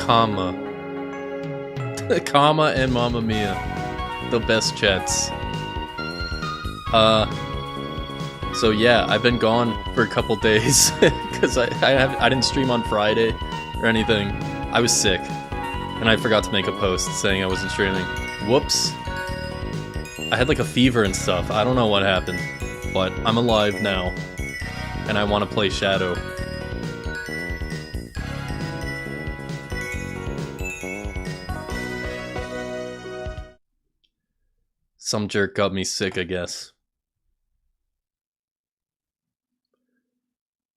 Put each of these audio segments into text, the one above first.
comma. Comma and Mamma Mia. The best chats. So yeah, I've been gone for a couple days because I didn't stream on Friday or anything. I was sick, and I forgot to make a post saying I wasn't streaming. Whoops. I had like a fever and stuff. I don't know what happened, but I'm alive now, and I want to play Shadow. Some jerk got me sick, I guess.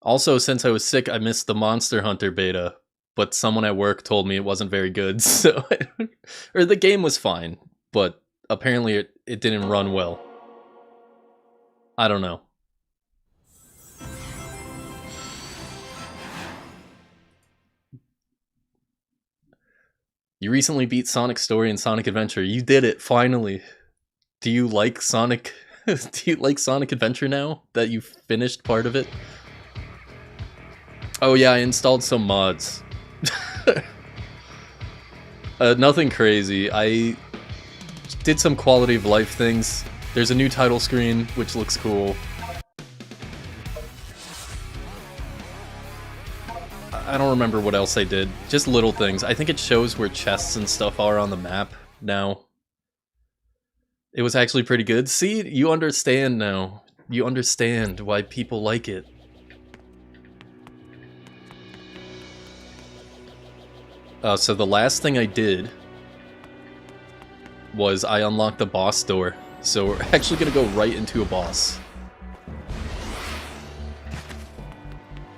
Also, since I was sick, I missed the Monster Hunter beta, but someone at work told me it wasn't very good, so... or the game was fine, but apparently it didn't run well. I don't know. You recently beat Sonic Story and Sonic Adventure. You did it, finally. Do you like Sonic... Do you like Sonic Adventure now, that you finished part of it? Oh yeah, I installed some mods. Nothing crazy. I did some quality of life things. There's a new title screen, which looks cool. I don't remember what else I did. Just little things. I think it shows where chests and stuff are on the map now. It was actually pretty good. See, you understand now. You understand why people like it. So the last thing I did was I unlocked the boss door. So we're actually gonna go right into a boss.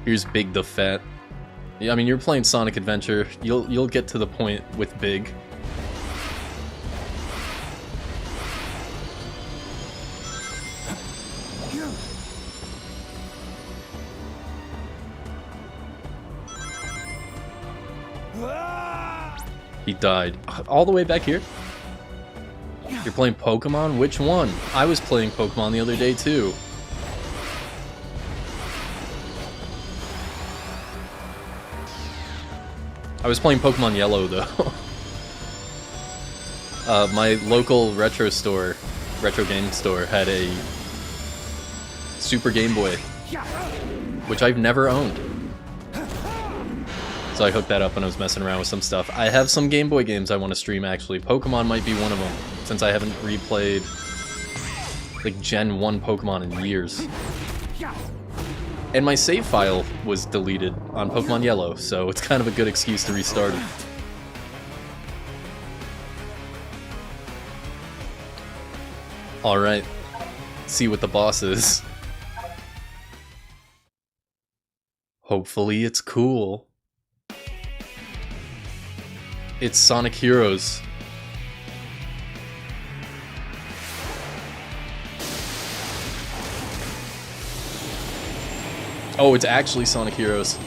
Here's Big the Fat. Yeah, I mean, you're playing Sonic Adventure. You'll get to the point with Big. He died. All the way back here? You're playing Pokemon? Which one? I was playing Pokemon the other day too. I was playing Pokemon Yellow though. My local retro game store had a Super Game Boy, which I've never owned. So I hooked that up when I was messing around with some stuff. I have some Game Boy games I want to stream, actually. Pokemon might be one of them, since I haven't replayed, like, Gen 1 Pokemon in years. And my save file was deleted on Pokemon Yellow, so it's kind of a good excuse to restart it. Alright, see what the boss is. Hopefully it's cool. It's Sonic Heroes. Oh, it's actually Sonic Heroes.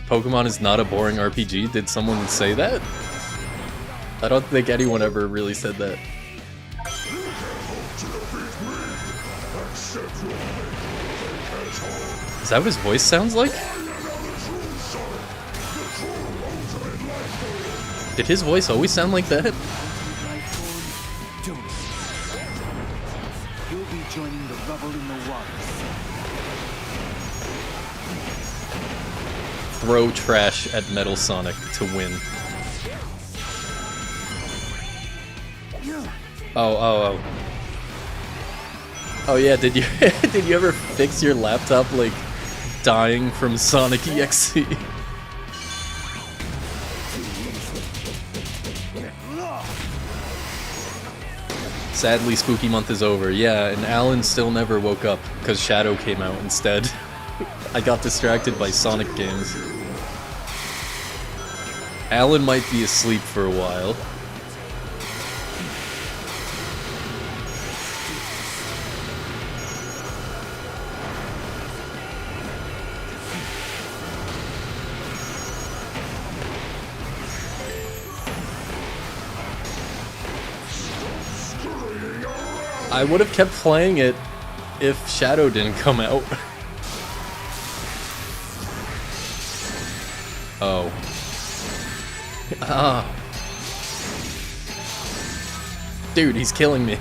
Pokemon is not a boring RPG? Did someone say that? I don't think anyone ever really said that. Is that what his voice sounds like? Did his voice always sound like that? You'll be joining the rubble in the waters. Throw trash at Metal Sonic to win. Oh. Oh yeah, did you did you ever fix your laptop, like, dying from Sonic EXE? Sadly, Spooky Month is over. Yeah, and Alan still never woke up, because Shadow came out instead. I got distracted by Sonic games. Alan might be asleep for a while. I would have kept playing it if Shadow didn't come out. Oh. Ah. Dude, he's killing me.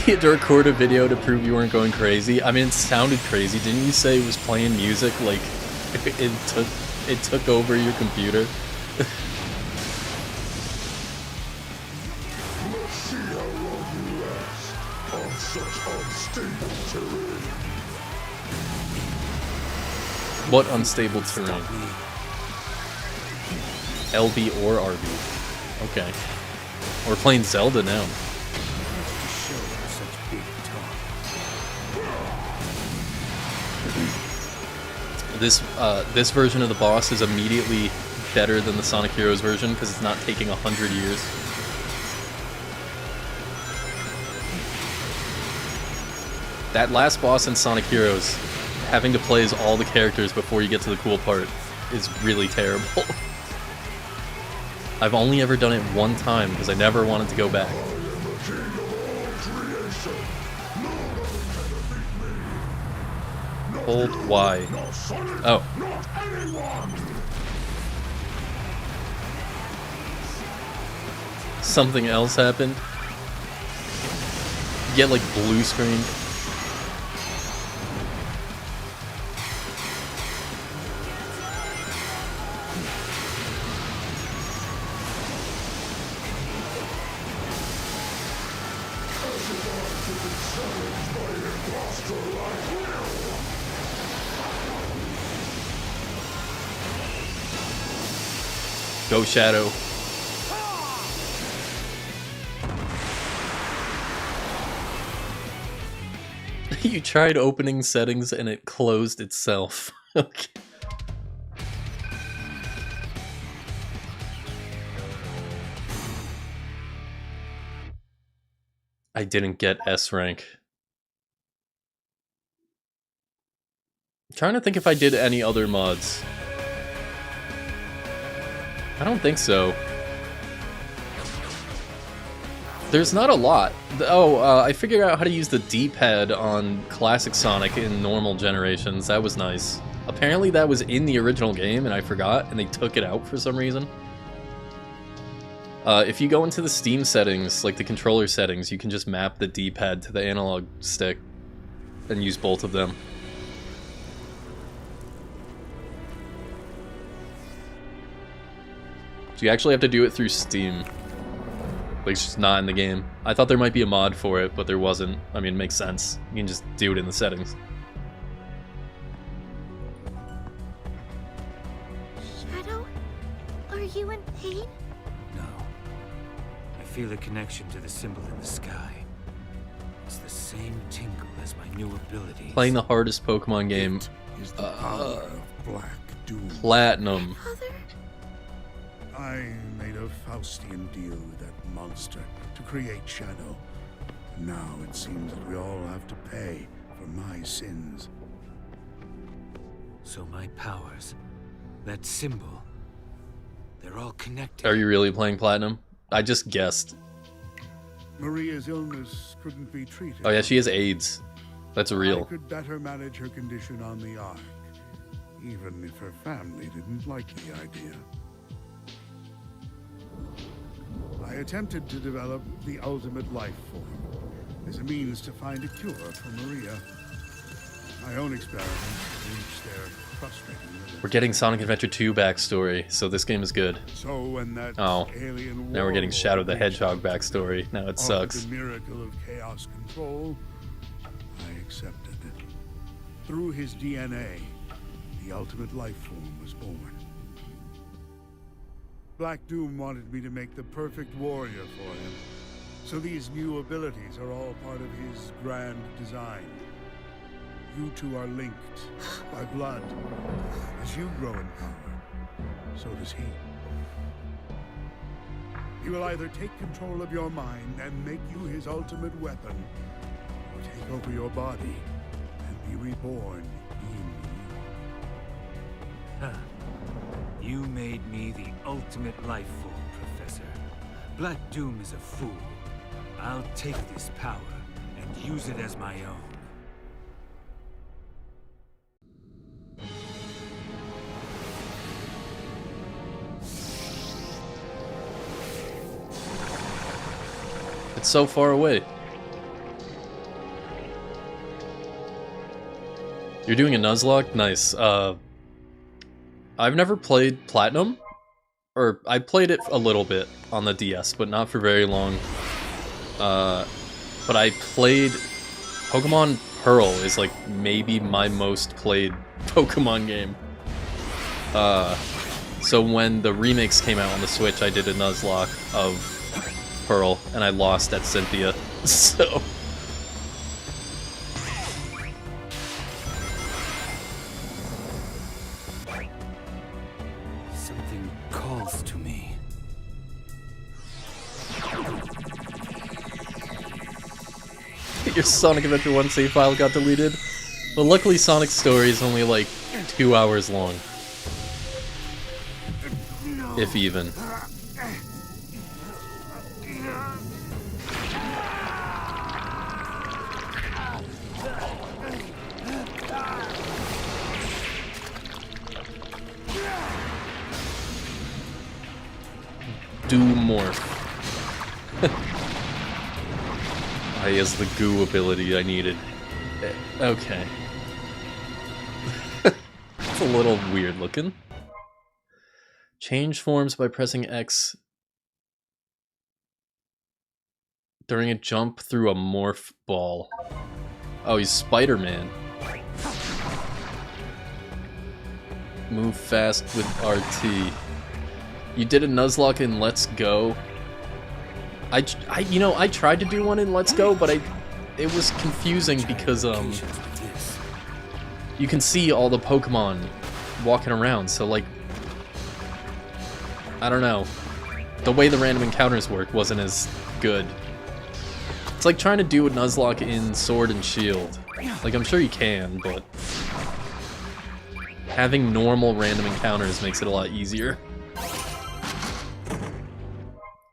You had to record a video to prove you weren't going crazy. I mean, it sounded crazy. Didn't you say it was playing music like it took over your computer? Let's see how long you last on such unstable terrain. What unstable terrain? LB or RB? Okay. We're playing Zelda now. This version of the boss is immediately better than the Sonic Heroes version because it's not taking 100 years. That last boss in Sonic Heroes, having to play as all the characters before you get to the cool part, is really terrible. I've only ever done it one time because I never wanted to go back. Hold Y. Oh. Something else happened? You get like blue screen. Go Shadow. You tried opening settings and it closed itself. Okay. I didn't get S rank. I'm trying to think if I did any other mods. I don't think so. There's not a lot. Oh, I figured out how to use the D-pad on Classic Sonic in normal generations. That was nice. Apparently that was in the original game and I forgot, and they took it out for some reason. If you go into the Steam settings, like the controller settings, you can just map the D-pad to the analog stick and use both of them. So you actually have to do it through Steam. Like, it's just not in the game. I thought there might be a mod for it, but there wasn't. I mean, it makes sense. You can just do it in the settings. Shadow? Are you in pain? No. I feel a connection to the symbol in the sky. It's the same tingle as my new abilities. Playing the hardest Pokemon game. It is the power of Black Doom. Platinum. Father? I made a Faustian deal with that monster to create Shadow. Now it seems that we all have to pay for my sins. So my powers, that symbol, they're all connected. Are you really playing Platinum? I just guessed. Maria's illness couldn't be treated. Oh yeah, she has AIDS. That's I real. could better manage her condition on the Ark, even if her family didn't like the idea. I attempted to develop the ultimate life form as a means to find a cure for Maria. My own experiments reached their frustrating limits. We're getting Sonic Adventure 2 backstory, so this game is good. So when that Oh, alien now we're getting warlord Shadow the reached Hedgehog out backstory. Now it offered sucks. the miracle of chaos control, I accepted it. Through his DNA, the ultimate life form was born. Black Doom wanted me to make the perfect warrior for him. So these new abilities are all part of his grand design. You two are linked by blood. As you grow in power, so does he. He will either take control of your mind and make you his ultimate weapon, or take over your body and be reborn in you. You made me the ultimate life form, Professor. Black Doom is a fool. I'll take this power and use it as my own. It's so far away. You're doing a Nuzlocke? Nice. I've never played Platinum. Or, I played it a little bit on the DS, but not for very long. But I played... Pokemon Pearl is like maybe my most played Pokemon game. So when the remakes came out on the Switch, I did a Nuzlocke of Pearl, and I lost at Cynthia, so... Something calls to me. Your Sonic Adventure 1 save file got deleted? But luckily Sonic's story is only like 2 hours long. If even. Do more. He has the goo ability I needed. Okay. It's a little weird looking. Change forms by pressing X during a jump through a morph ball. Oh, he's Spider-Man. Move fast with RT. You did a Nuzlocke in Let's Go. I tried to do one in Let's Go, but it was confusing because you can see all the Pokemon walking around, so like, I don't know. The way the random encounters work wasn't as good. It's like trying to do a Nuzlocke in Sword and Shield. Like, I'm sure you can, but having normal random encounters makes it a lot easier.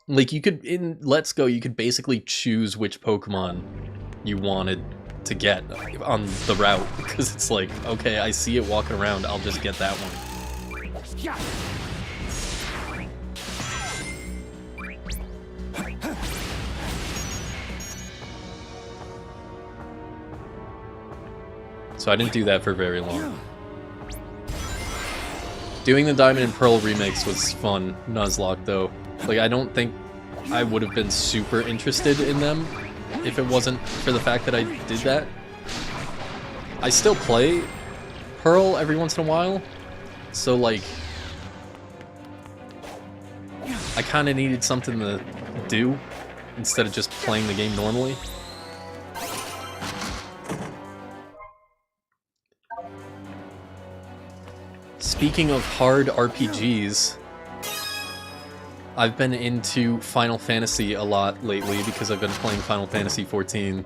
Like, you could, in Let's Go, you could basically choose which Pokemon you wanted to get on the route, because it's like, okay, I see it walking around, I'll just get that one. So I didn't do that for very long. Doing the Diamond and Pearl remakes was fun, Nuzlocke, though. Like, I don't think I would have been super interested in them if it wasn't for the fact that I did that. I still play Pearl every once in a while, so like, I kind of needed something to do instead of just playing the game normally. Speaking of hard RPGs, I've been into Final Fantasy a lot lately because I've been playing Final Fantasy XIV.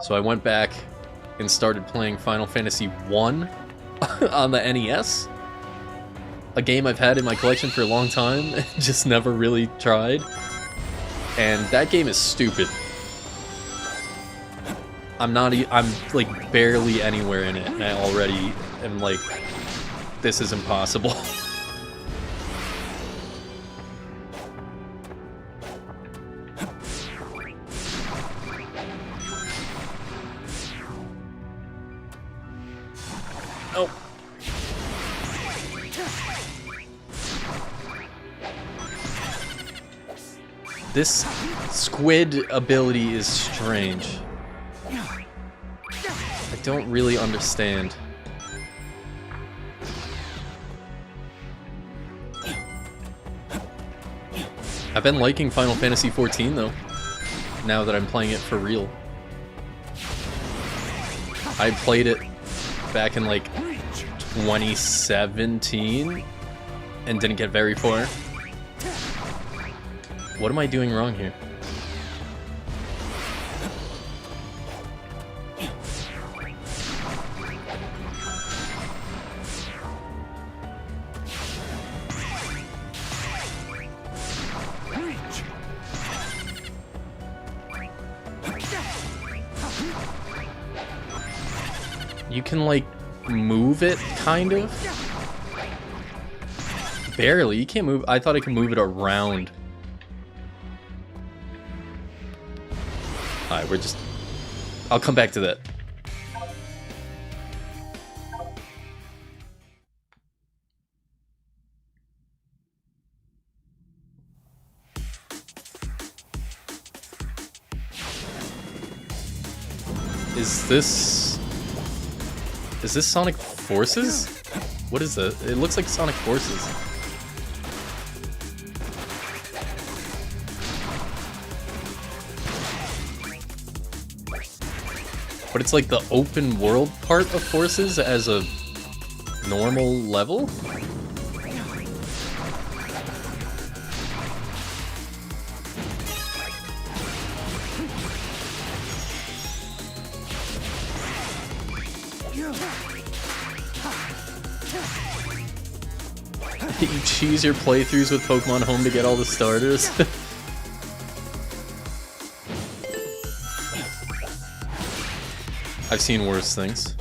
So I went back and started playing Final Fantasy 1 on the NES. A game I've had in my collection for a long time, just never really tried. And that game is stupid. I'm like barely anywhere in it, and I already am like, this is impossible. Oh. This squid ability is strange. I don't really understand. I've been liking Final Fantasy XIV though, now that I'm playing it for real. I played it back in like 2017 and didn't get very far. What am I doing wrong here? You can, like, move it, kind of? Barely. You can't move. I thought I could move it around. Alright, we're just... I'll come back to that. Is this Sonic Forces? What is that? It looks like Sonic Forces. But it's like the open world part of Forces as a normal level? You cheese your playthroughs with Pokemon Home to get all the starters. I've seen worse things.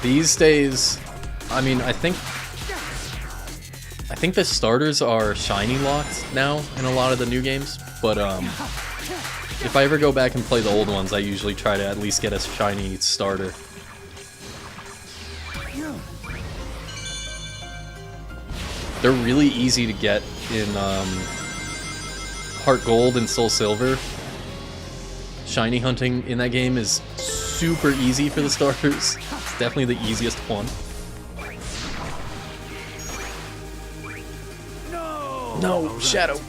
These days, I mean, I think the starters are shiny locked now in a lot of the new games, but if I ever go back and play the old ones, I usually try to at least get a shiny starter. They're really easy to get in Heart Gold and Soul Silver. Shiny hunting in that game is super easy for the starters. It's definitely the easiest one. No, Shadow.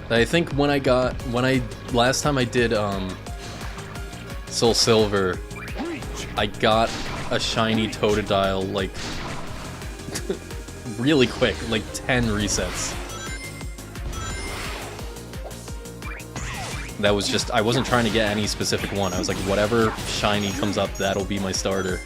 I think last time I did Soul Silver, I got a shiny Totodile like really quick, like 10 resets. That was just, I wasn't trying to get any specific one. I was like, whatever shiny comes up, that'll be my starter.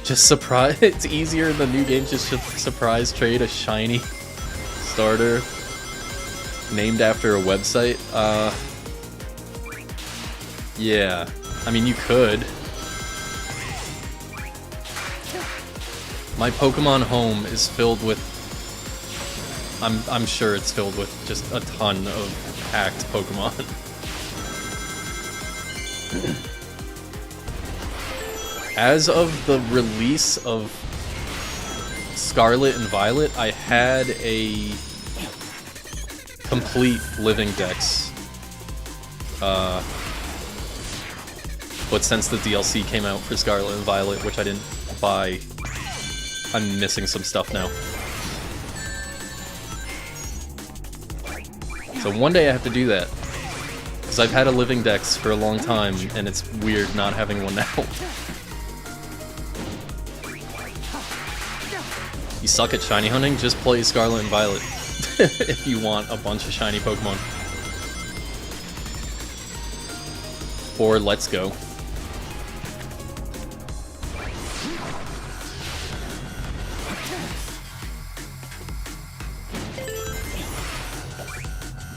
Just surprise. It's easier in the new games just to surprise trade a shiny starter named after a website. Yeah. I mean, you could. My Pokemon Home is filled with... I'm sure it's filled with just a ton of hacked Pokemon. As of the release of Scarlet and Violet, I had a complete living dex. But since the DLC came out for Scarlet and Violet, which I didn't buy, I'm missing some stuff now. So one day I have to do that. Because I've had a living dex for a long time, and it's weird not having one now. You suck at shiny hunting? Just play Scarlet and Violet if you want a bunch of shiny Pokemon. Or Let's Go.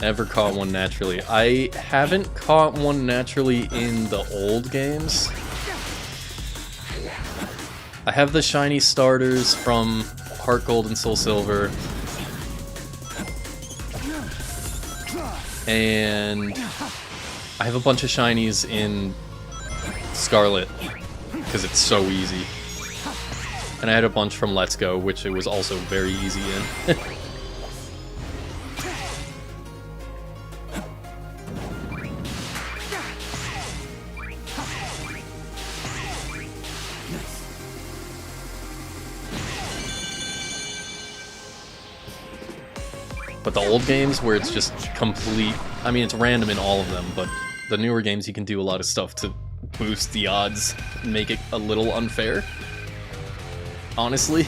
Never caught one naturally. I haven't caught one naturally in the old games. I have the shiny starters from Heart Gold and Soul Silver. And I have a bunch of shinies in Scarlet, because it's so easy. And I had a bunch from Let's Go, which it was also very easy in. But the old games where it's just complete, I mean, it's random in all of them, but the newer games you can do a lot of stuff to boost the odds, make it a little unfair. Honestly,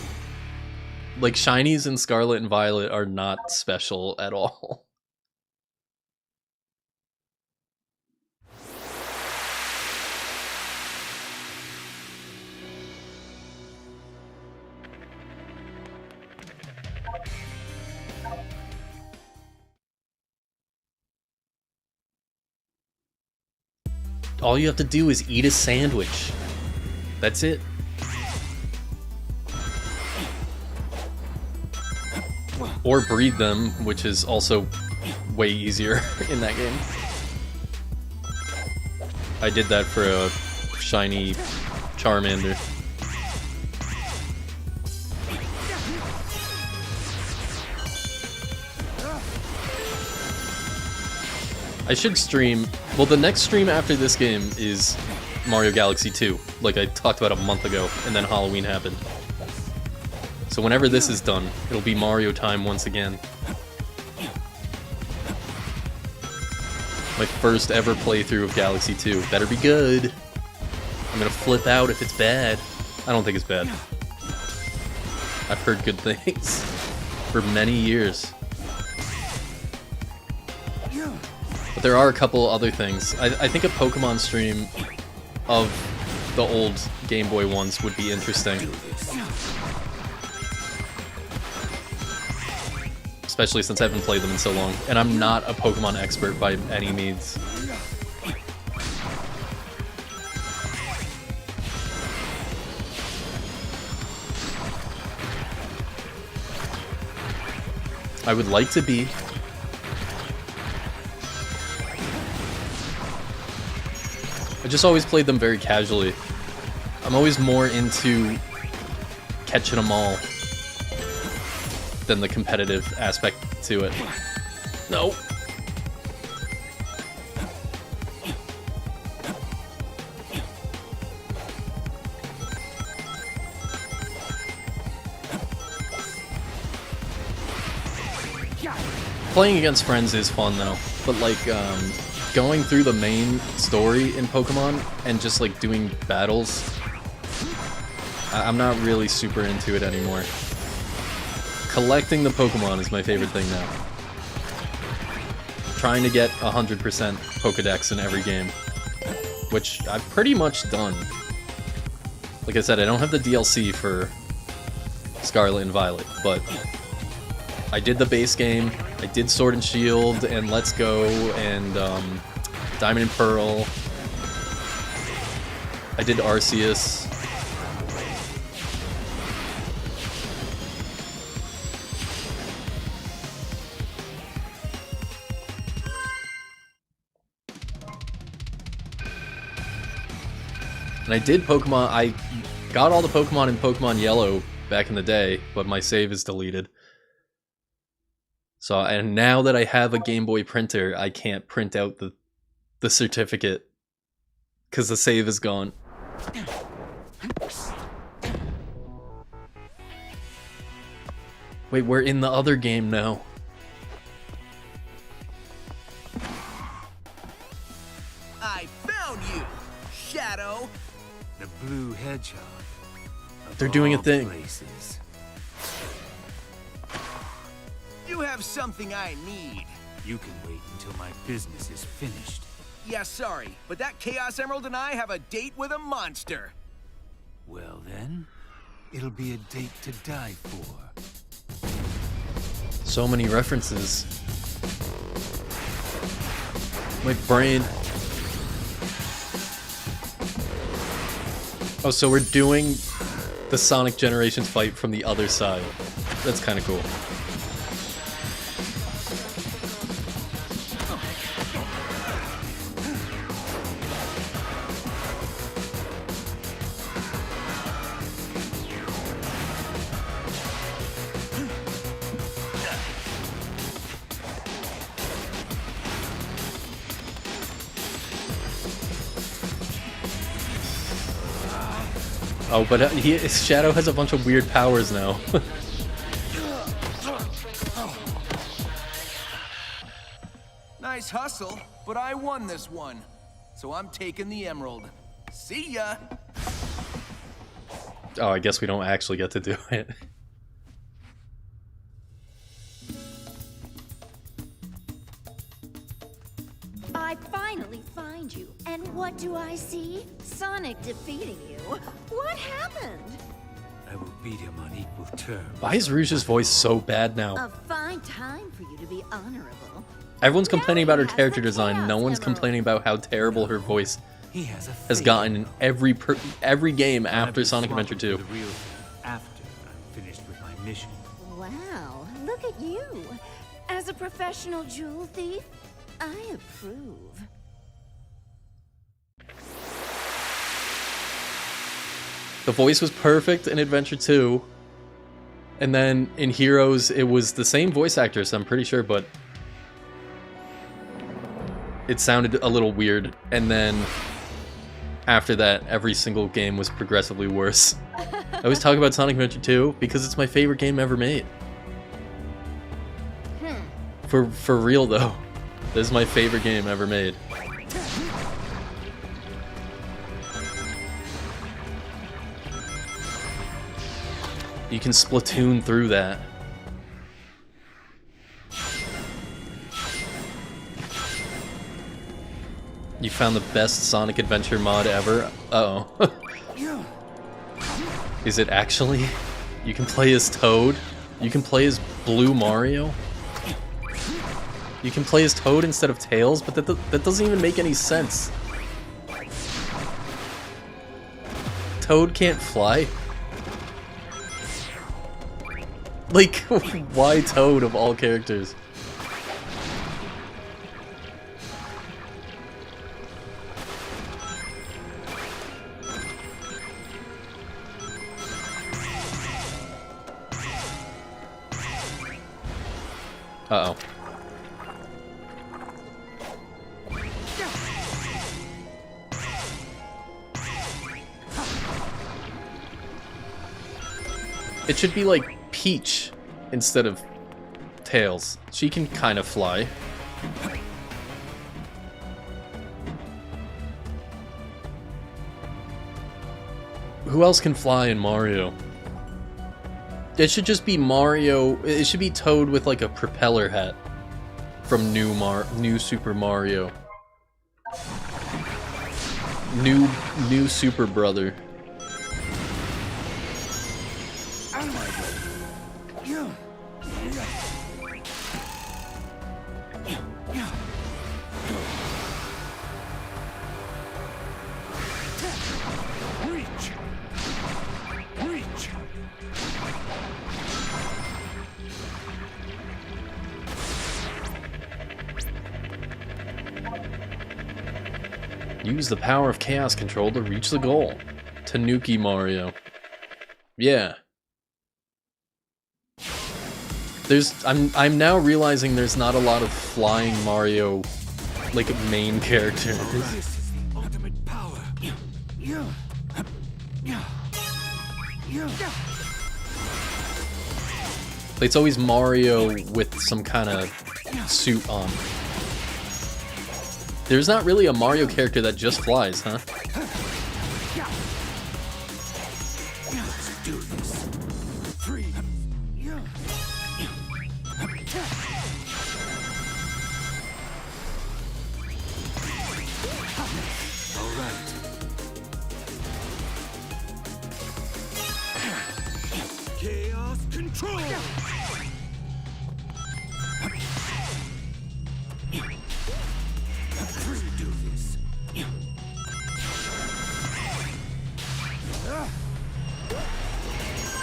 like shinies in Scarlet and Violet are not special at all. All you have to do is eat a sandwich. That's it. Or breed them, which is also way easier in that game. I did that for a shiny Charmander. I should stream... Well, the next stream after this game is Mario Galaxy 2, like I talked about a month ago, and then Halloween happened. So whenever this is done, it'll be Mario time once again. My first ever playthrough of Galaxy 2. Better be good. I'm gonna flip out if it's bad. I don't think it's bad. I've heard good things for many years. But there are a couple other things. I think a Pokemon stream of the old Game Boy ones would be interesting. Especially since I haven't played them in so long. And I'm not a Pokemon expert by any means. I would like to be. I just always played them very casually. I'm always more into catching them all than the competitive aspect to it. No. Playing against friends is fun though, but like going through the main story in Pokemon and just like doing battles, I'm not really super into it anymore. Collecting the Pokemon is my favorite thing now. Trying to get 100% Pokedex in every game, which I've pretty much done. Like I said, I don't have the DLC for Scarlet and Violet, but I did the base game, I did Sword and Shield, and Let's Go, and Diamond and Pearl. I did Arceus. And I did Pokemon, I got all the Pokemon in Pokemon Yellow back in the day, but my save is deleted. So, and now that I have a Game Boy printer, I can't print out the certificate, because the save is gone. Wait, we're in the other game now. I found you, Shadow! The blue hedgehog. Of They're doing a all thing. Places. You have something I need. You can wait until my business is finished. Yeah, sorry, but that Chaos Emerald and I have a date with a monster. Well then, it'll be a date to die for. So many references. My brain. Oh, so we're doing the Sonic Generations fight from the other side. That's kind of cool. Oh, but Shadow has a bunch of weird powers now. Nice hustle, but I won this one. So I'm taking the emerald. See ya! Oh, I guess we don't actually get to do it. I finally find you, and what do I see? Sonic defeating you. What happened? I will beat him on equal terms. Why is Rouge's voice so bad now? A fine time for you to be honorable. Everyone's complaining about her Now he character has the design. No Chaos one's Emerald. complaining about how terrible her voice He has has gotten in every game after Sonic Adventure 2. The real after I'm finished with my mission. Wow, look at you. As a professional jewel thief, I approve. The voice was perfect in Adventure 2. And then in Heroes, it was the same voice actress, I'm pretty sure, but it sounded a little weird. And then after that, every single game was progressively worse. I always talk about Sonic Adventure 2 because it's my favorite game ever made. For real though, this is my favorite game ever made. You can Splatoon through that. You found the best Sonic Adventure mod ever? Uh-oh. Is it actually? You can play as Toad? You can play as Blue Mario? You can play as Toad instead of Tails, but that doesn't even make any sense. Toad can't fly? Like, why Toad of all characters? Uh-oh. It should be like Peach instead of Tails. She can kind of fly. Who else can fly in Mario? It should just be Mario. It should be Toad with like a propeller hat from New Super Mario. New Super Brother. Use the power of Chaos Control to reach the goal. Tanuki Mario. Yeah. I'm now realizing there's not a lot of flying Mario, like, main characters. This is the ultimate power. It's always Mario with some kind of suit on. There's not really a Mario character that just flies, huh? Let's do this. Free. All right. Chaos control. Free to do this.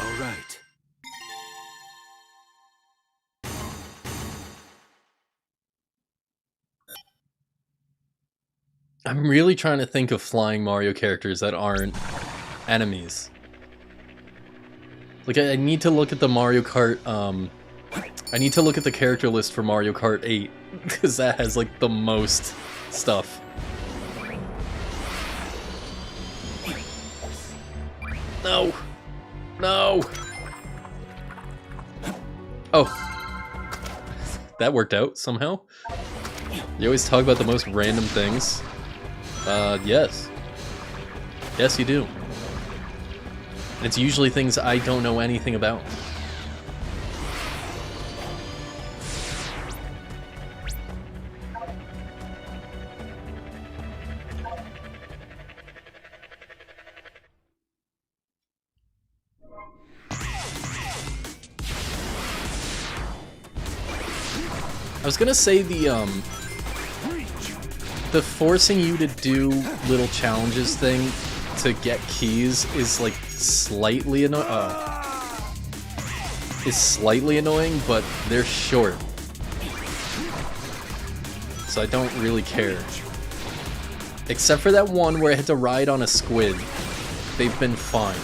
All right. I'm really trying to think of flying Mario characters that aren't enemies. Like, I need to look at the Mario Kart, I need to look at the character list for Mario Kart 8, because that has, like, the most stuff. No! No! Oh. That worked out, somehow. You always talk about the most random things. Yes. Yes, you do. And it's usually things I don't know anything about. I was gonna say the forcing you to do little challenges thing to get keys is like slightly annoying, but they're short, so I don't really care. Except for that one where I had to ride on a squid, they've been fine.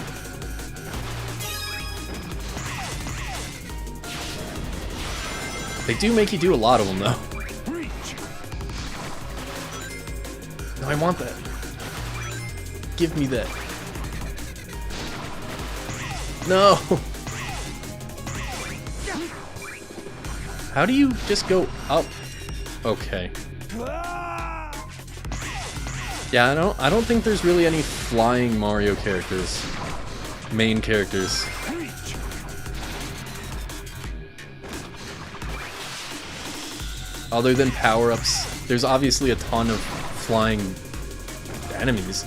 They do make you do a lot of them, though. No, I want that. Give me that. No! How do you just go up? Okay. Yeah, I don't think there's really any flying Mario characters. Main characters. Other than power-ups, there's obviously a ton of flying enemies.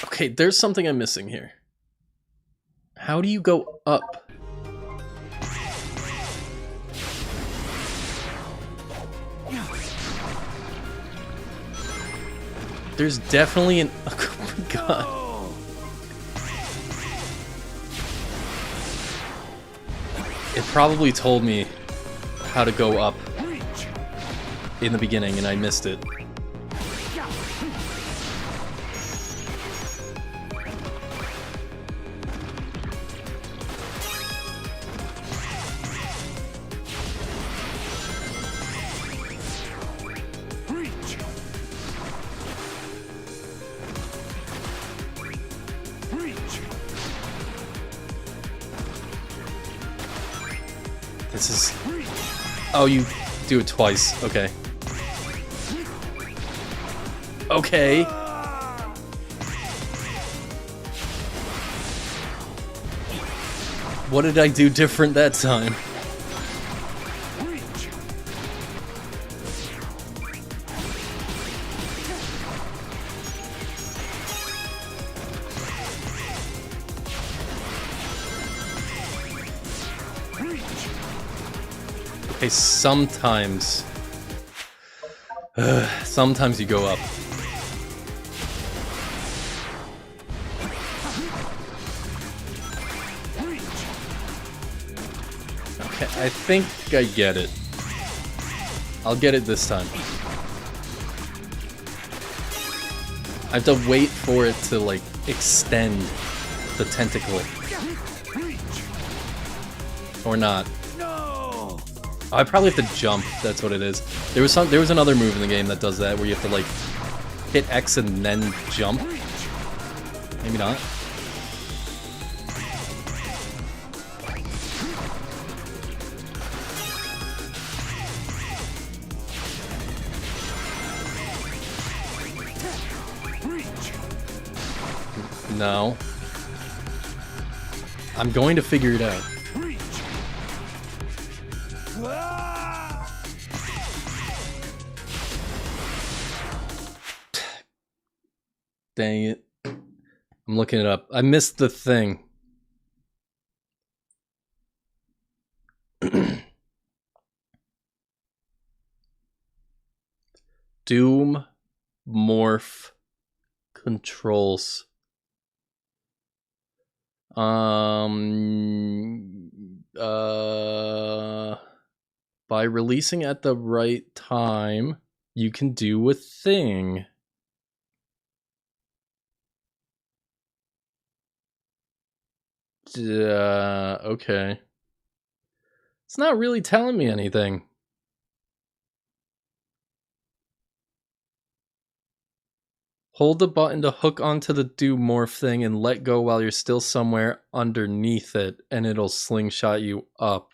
Okay, there's something I'm missing here. How do you go up? There's definitely an... Oh my god. It probably told me how to go up in the beginning and I missed it. This is... Oh, you do it twice. Okay. Okay. What did I do different that time? Okay, sometimes... sometimes you go up. Okay, I think I get it. I'll get it this time. I have to wait for it to, like, extend the tentacle. Or not. I probably have to jump, that's what it is. There was another move in the game that does that, where you have to, like, hit X and then jump. Maybe not. No. I'm going to figure it out. Dang it. I'm looking it up. I missed the thing. Doom morph controls. By releasing at the right time, you can do a thing. Okay. It's not really telling me anything. Hold the button to hook onto the do morph thing and let go while you're still somewhere underneath it, and it'll slingshot you up.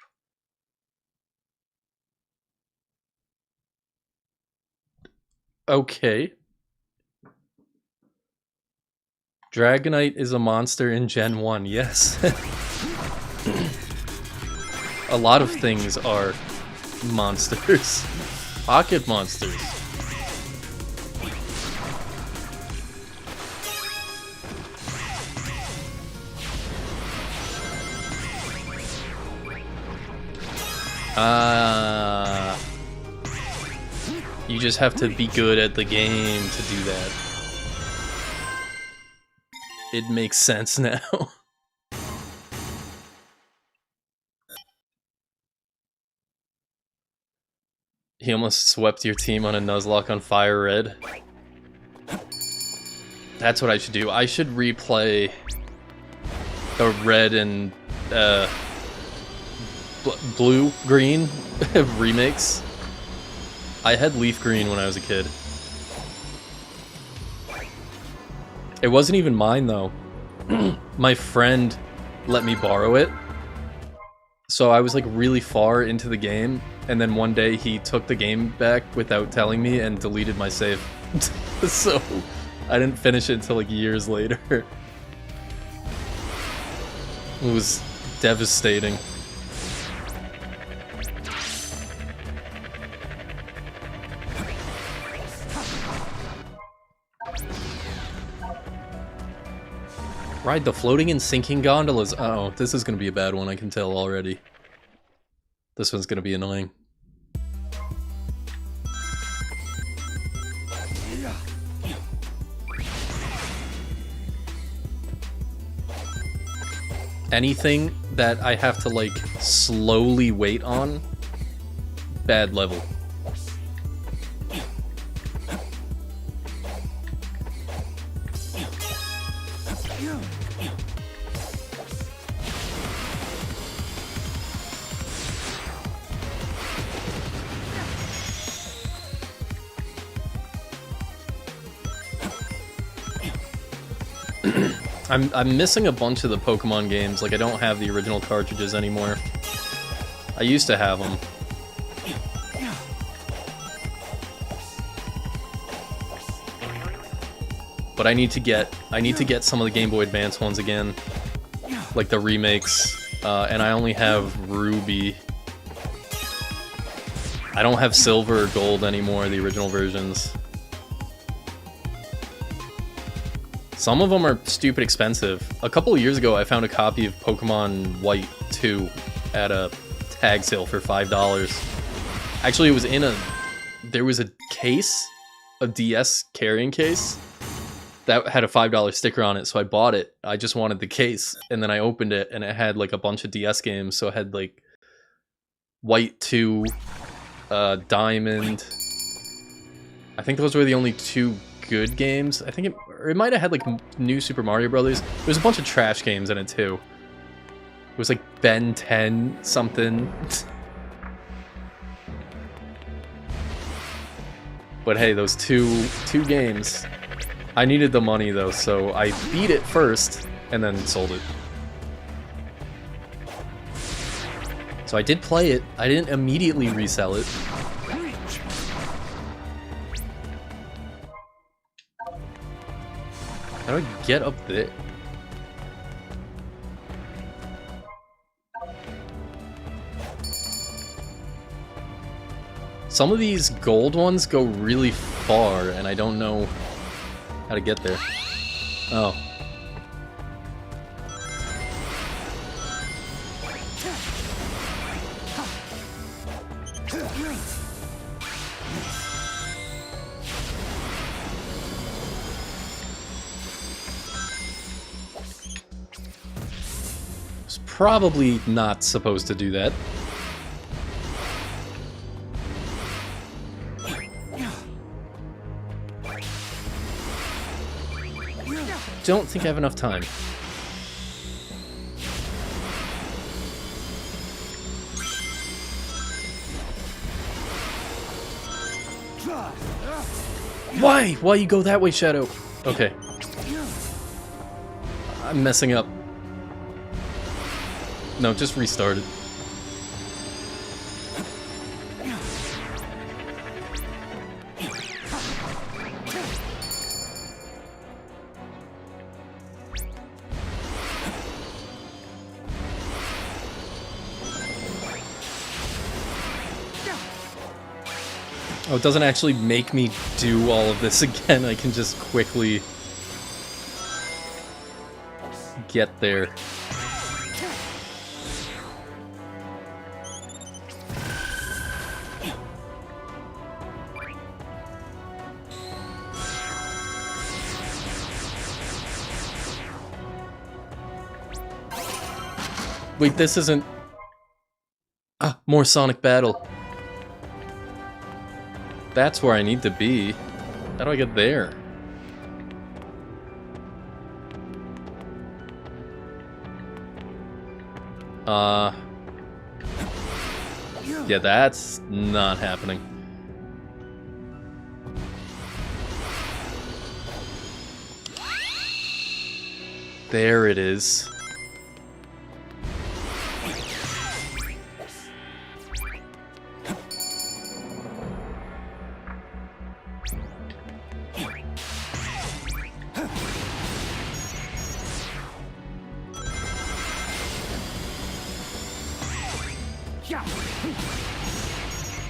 Okay. Dragonite is a monster in Gen 1, yes. A lot of things are monsters. Pocket monsters. You just have to be good at the game to do that. It makes sense now. He almost swept your team on a Nuzlocke on Fire Red. That's what I should do. I should replay the red and blue green remakes. I had leaf green when I was a kid. It wasn't even mine though. My friend let me borrow it. So I was like really far into the game, and then one day he took the game back without telling me and deleted my save. So I didn't finish it until like years later. It was devastating. Ride the floating and sinking gondolas. Uh-oh, this is gonna be a bad one, I can tell already. This one's gonna be annoying. Anything that I have to like slowly wait on, bad level. I'm missing a bunch of the Pokemon games. Like, I don't have the original cartridges anymore. I used to have them. But I need to get some of the Game Boy Advance ones again, like the remakes. And I only have Ruby. I don't have Silver or Gold anymore, the original versions. Some of them are stupid expensive. A couple of years ago, I found a copy of Pokemon White 2 at a tag sale for $5. Actually, it was there was a case, a DS carrying case, that had a $5 sticker on it, so I bought it. I just wanted the case, and then I opened it, and it had like a bunch of DS games, so it had like White 2, Diamond. I think those were the only two good games. I think it might have had like New Super Mario Brothers. There was a bunch of trash games in it too. It was like Ben 10 something. But hey, those two games. I needed the money though, so I beat it first and then sold it. So I did play it. I didn't immediately resell it. How do I get up there? Some of these gold ones go really far, and I don't know how to get there. Oh. Probably not supposed to do that. Don't think I have enough time. Why? Why you go that way, Shadow? Okay. I'm messing up. No, just restart it. Oh, it doesn't actually make me do all of this again. I can just quickly get there. Wait, this isn't... Ah, more Sonic Battle. That's where I need to be. How do I get there? Yeah, that's not happening. There it is.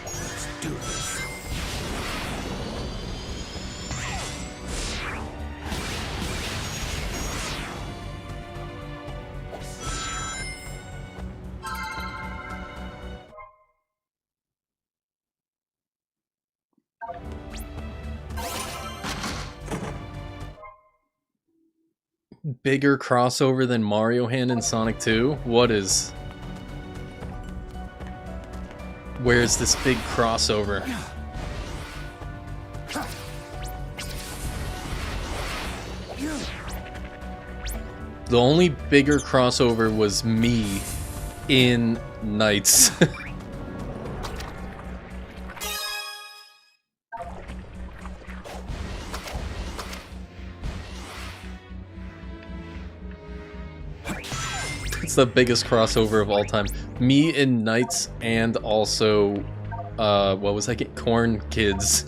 Let's do this. Bigger crossover than Mario Hand in Sonic 2? What is... Where's this big crossover? The only bigger crossover was me in Knights. It's the biggest crossover of all time. Me in Knights and also, what was I get? Corn Kids.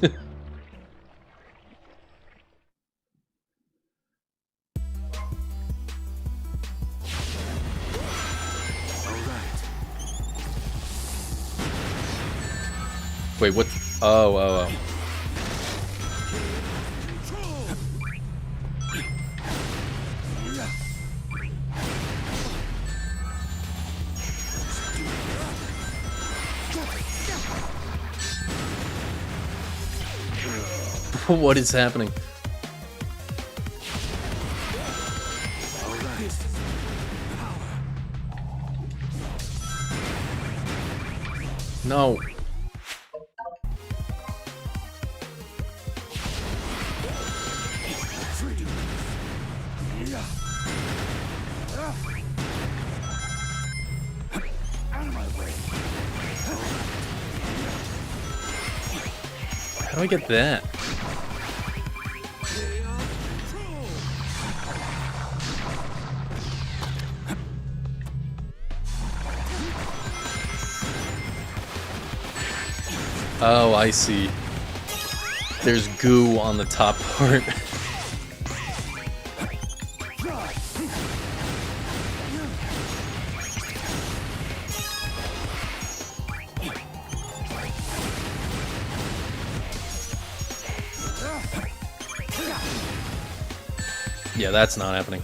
Wait, what? Oh. What is happening? No. How do I get that? Oh, I see. There's goo on the top part. Yeah, that's not happening.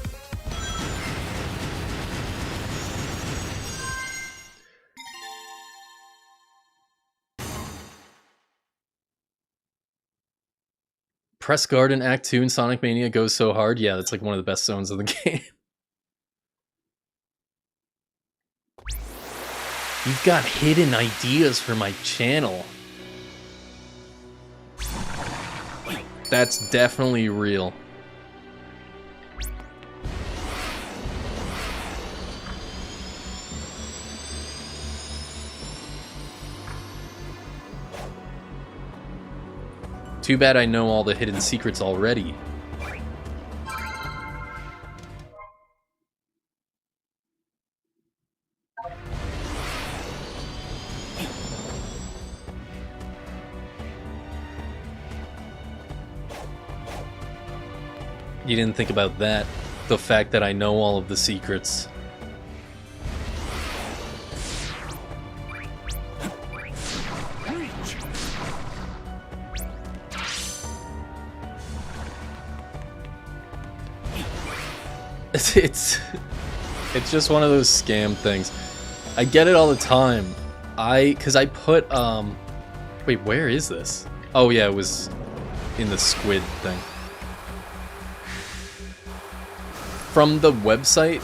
Press Garden Act 2 in Sonic Mania goes so hard. Yeah, that's like one of the best zones of the game. You've got hidden ideas for my channel. That's definitely real. Too bad I know all the hidden secrets already. You didn't think about that. The fact that I know all of the secrets. It's just one of those scam things. I get it all the time. Cause I put wait, where is this? Oh yeah, it was in the squid thing. From the website,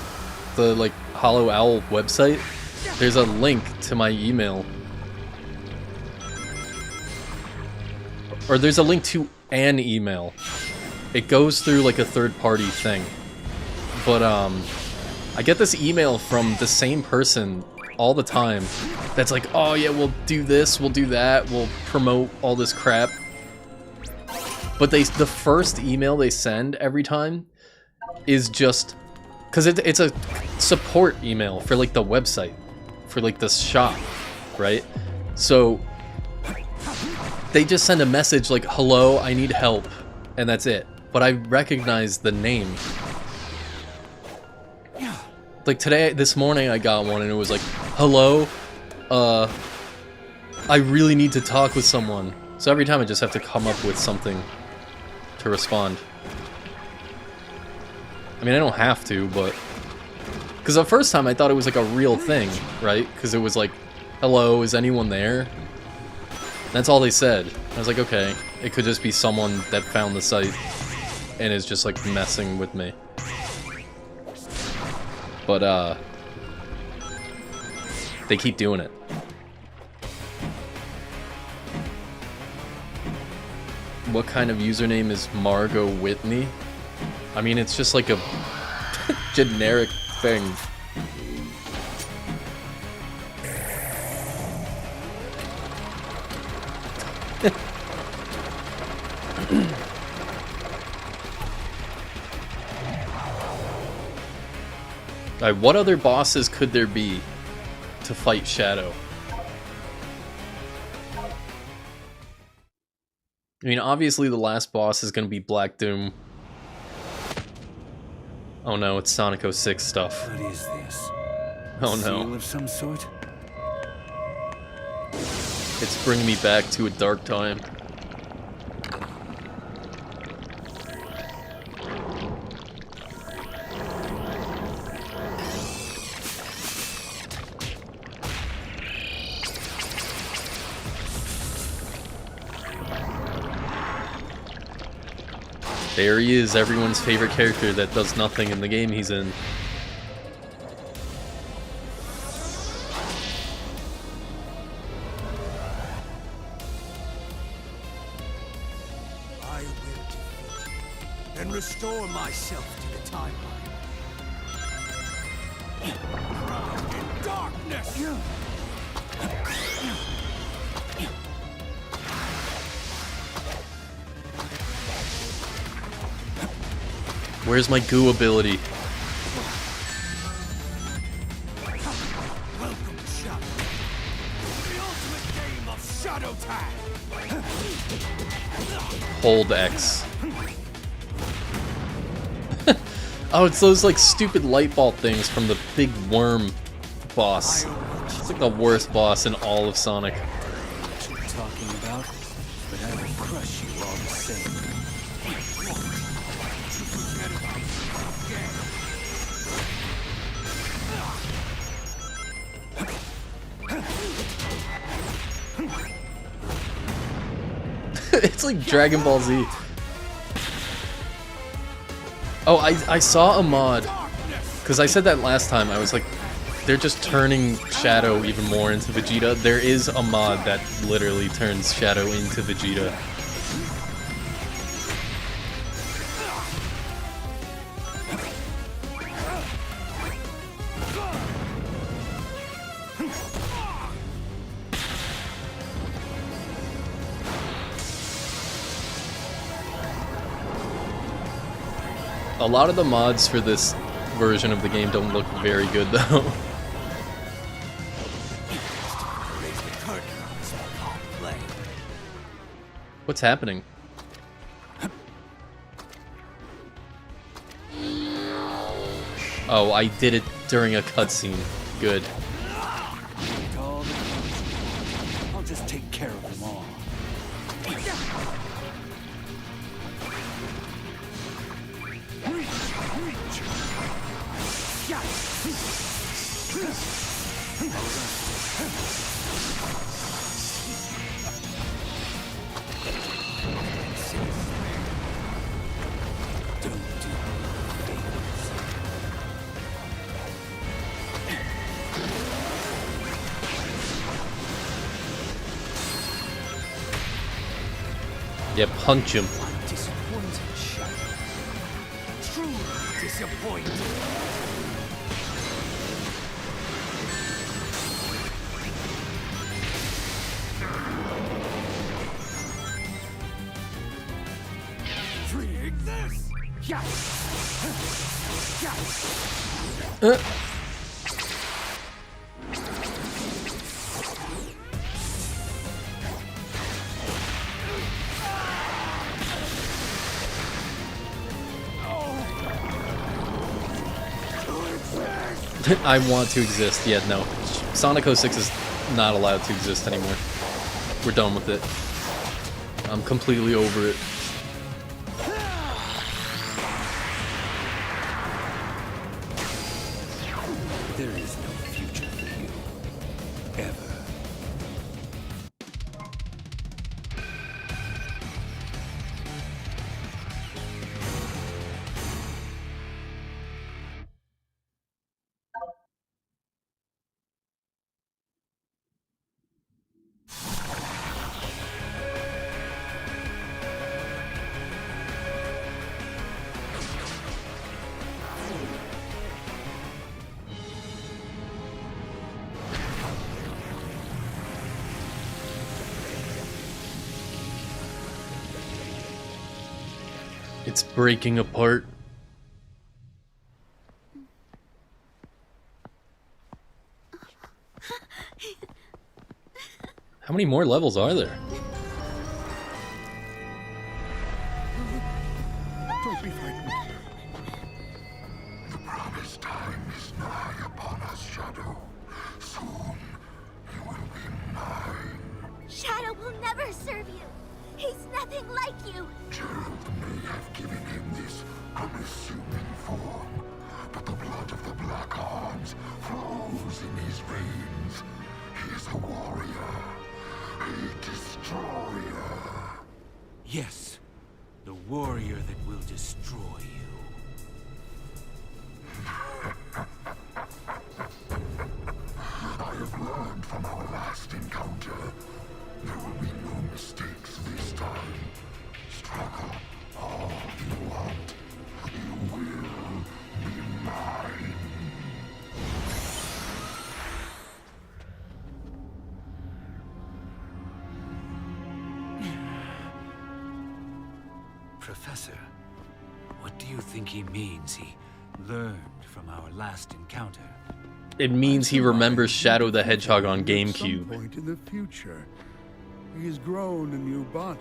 the like Hollow Owl website, there's a link to my email. Or there's a link to an email. It goes through like a third-party thing. But I get this email from the same person all the time that's like, oh yeah, we'll do this, we'll do that, we'll promote all this crap. But the first email they send every time is just, because it's a support email for like the website, for like the shop, right? So they just send a message like, hello, I need help, and that's it. But I recognize the name. Like this morning I got one and it was like, hello, I really need to talk with someone. So every time I just have to come up with something to respond. I mean, I don't have to, but... Because the first time I thought it was like a real thing, right? Because it was like, hello, is anyone there? That's all they said. I was like, okay, it could just be someone that found the site and is just like messing with me. But, they keep doing it. What kind of username is Margot Whitney? I mean, it's just like a generic thing. Alright, what other bosses could there be to fight Shadow? I mean, obviously the last boss is going to be Black Doom. Oh no, it's Sonic 06 stuff. What is this? Oh Seal no. of some sort? It's bringing me back to a dark time. There he is, everyone's favorite character that does nothing in the game he's in. I will defeat you and restore myself to the timeline. Crowned in darkness! Where's my goo ability? Welcome to Shadow. The ultimate game of Shadow Tag! Hold X. Oh, it's those like stupid light ball things from the big worm boss. It's like the worst boss in all of Sonic. What you're talking about, but I will crush you all the same. It's like Dragon Ball Z. Oh, I saw a mod. Because I said that last time. I was like, they're just turning Shadow even more into Vegeta. There is a mod that literally turns Shadow into Vegeta. A lot of the mods for this version of the game don't look very good, though. What's happening? Oh, I did it during a cutscene. Good. All the I'll just take care of them all. Yeah, punch him. Disappointed, Shadow. Truly disappointed. Treating this. I want to exist. Yeah, no. Sonic 06 is not allowed to exist anymore. We're done with it. I'm completely over it. There is no future for you. Ever. It's breaking apart. How many more levels are there? Don't be frightened. The promised time is nigh upon us, Shadow. Soon you will be mine. Shadow will never serve you. He's nothing like you. Gerald may have given him this unassuming form, but the blood of the Black Arms flows in his veins. He is a warrior, a destroyer. Yes, the warrior that will destroy you. I have learned from our last encounter. There will be no mistakes this time. Struggle all you want. You will be mine. Professor, what do you think he means he learned from our last encounter? It means he remembers Shadow the Hedgehog on At some GameCube. point in the future, he has grown a new body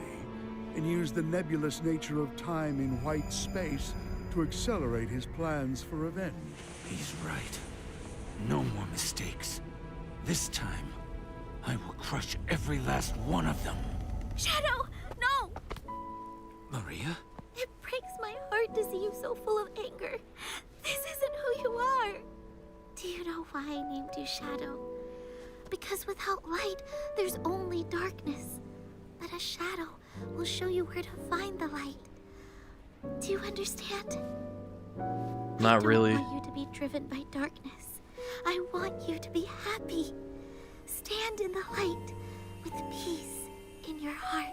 and used the nebulous nature of time in white space to accelerate his plans for revenge. He's right. No more mistakes. This time, I will crush every last one of them. Shadow, no! Maria? It breaks my heart to see you so full of anger. This isn't who you are. Do you know why I named you Shadow? Because without light, there's only darkness. But a shadow will show you where to find the light. Do you understand? Not really. I don't want you to be driven by darkness. I want you to be happy. Stand in the light with peace in your heart.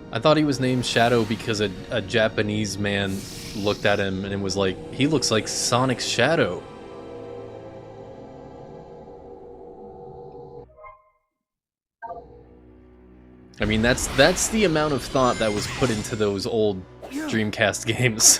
I thought he was named Shadow because a Japanese man looked at him and was like, he looks like Sonic's Shadow. I mean, that's the amount of thought that was put into those old Dreamcast games.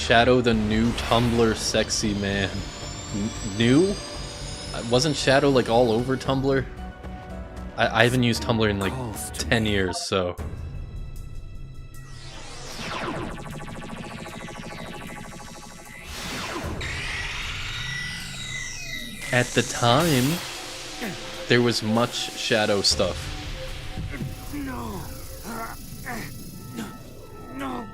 Shadow the new Tumblr sexy man. New? Wasn't Shadow like all over Tumblr? I haven't used Tumblr in like 10 years, so... At the time, there was much Shadow stuff. No. No.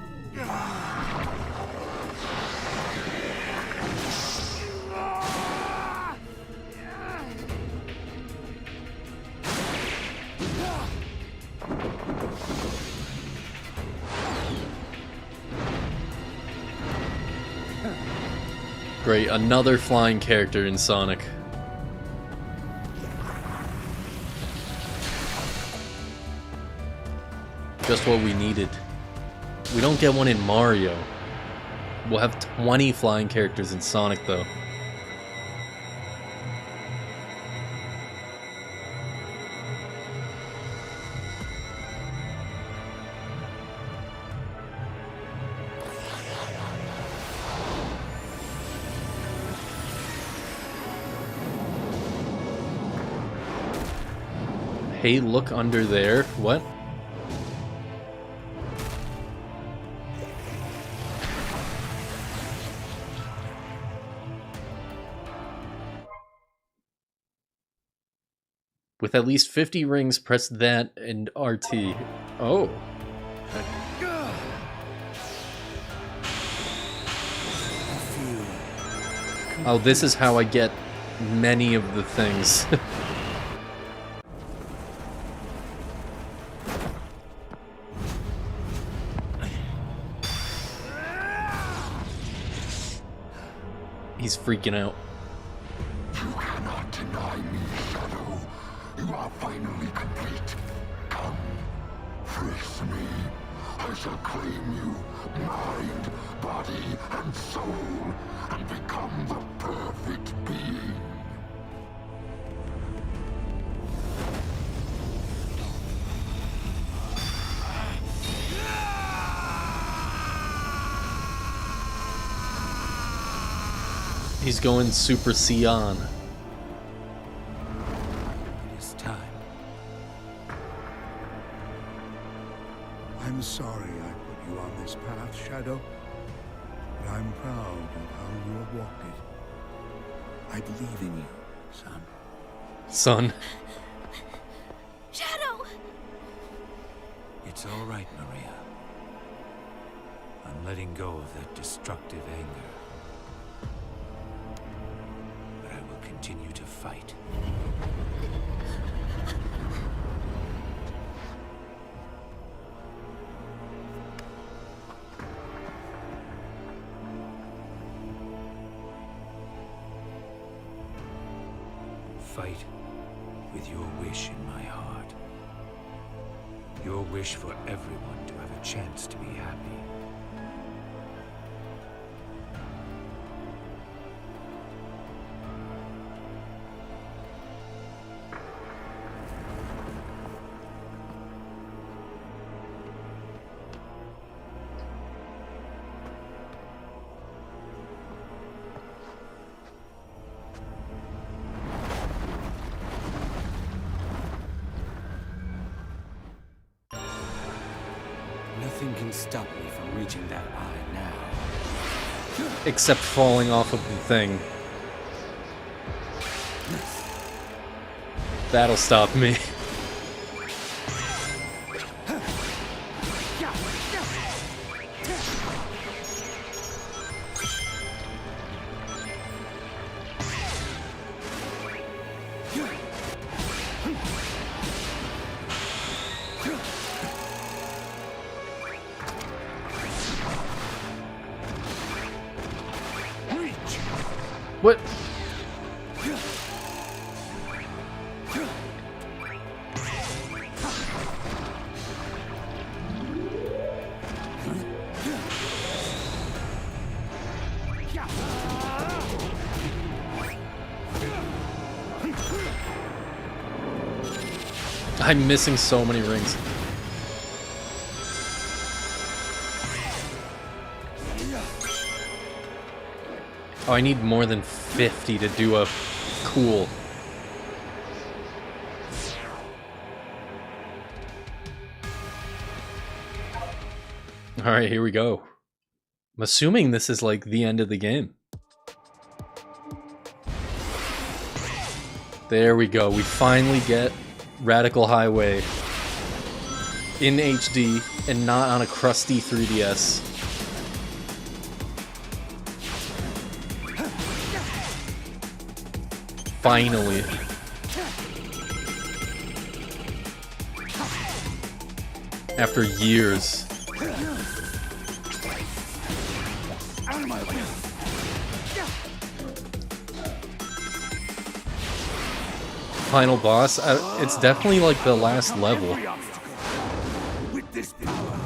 Great, another flying character in Sonic. Just what we needed. We don't get one in Mario. We'll have 20 flying characters in Sonic, though. Hey, look under there. What? With at least 50 rings, press that and RT. Oh. Oh, this is how I get many of the things. He's freaking out. You cannot deny me, Shadow. You are finally complete. Come, face me. I shall claim you, mind, body, and soul, and become the perfect being. He's going Super Saiyan. It is time. I'm sorry I put you on this path, Shadow. But I'm proud of how you have walked it. I believe in you, son. Son. Shadow! It's all right, Maria. I'm letting go of that destructive anger. But I will continue to fight. Fight with your wish in my heart. Your wish for everyone to have a chance to be happy. Nothing can stop me from reaching that eye now. Except falling off of the thing. That'll stop me. What? I'm missing so many rings. Oh, I need more than 50 to do a cool. Alright, here we go. I'm assuming this is like the end of the game. There we go. We finally get Radical Highway in HD and not on a crusty 3DS. Finally. After years. Final boss, it's definitely like the last level. With this power.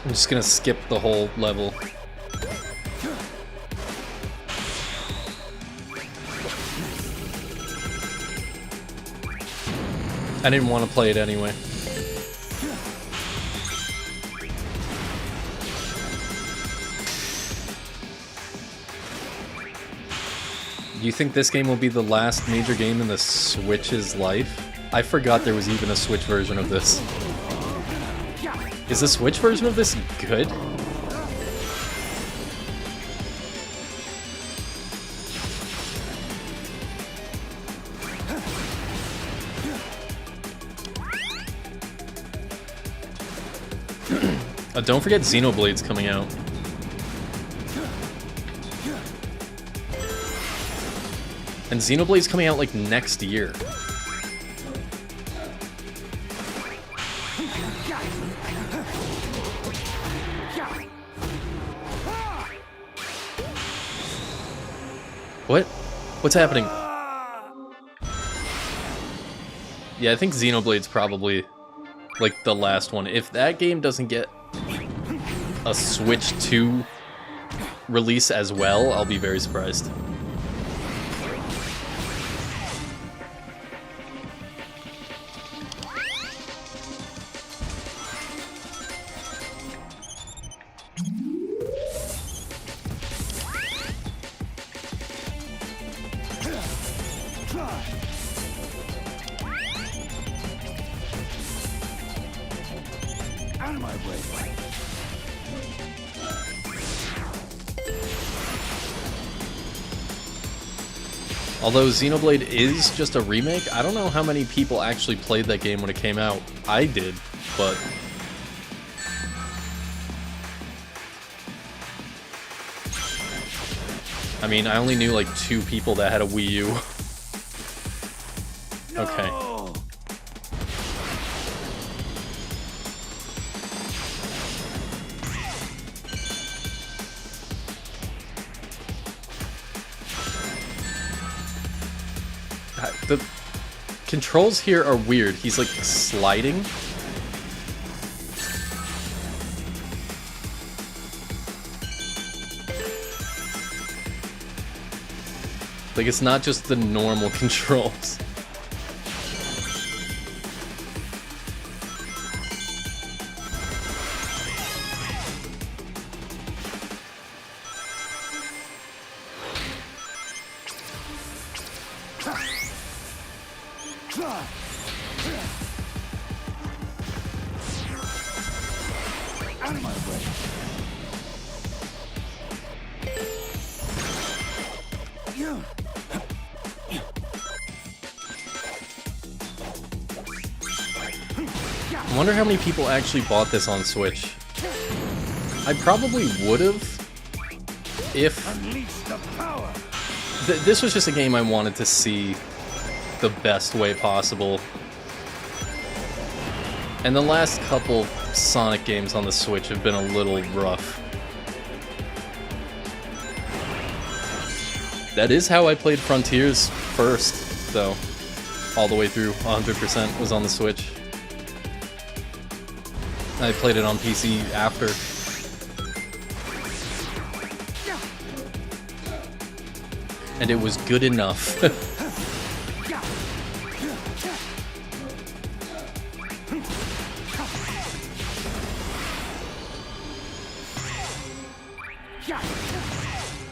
I'm just gonna skip the whole level. I didn't want to play it anyway. Do you think this game will be the last major game in the Switch's life? I forgot there was even a Switch version of this. Is the Switch version of this good? Don't forget Xenoblade's coming out. And Xenoblade's coming out like next year. What? What's happening? Yeah, I think Xenoblade's probably like the last one. If that game doesn't get a Switch 2 release as well, I'll be very surprised. Out of my way. Although Xenoblade is just a remake, I don't know how many people actually played that game when it came out. I did, but... I mean, I only knew like 2 people that had a Wii U. Okay. The controls here are weird. He's like sliding. Like it's not just the normal controls. Out of my way. I wonder how many people actually bought this on Switch. I probably would have if Unleash the power. This was just a game I wanted to see the best way possible. And the last couple Sonic games on the Switch have been a little rough. That is how I played Frontiers first, though. All the way through, 100% was on the Switch. I played it on PC after. And it was good enough.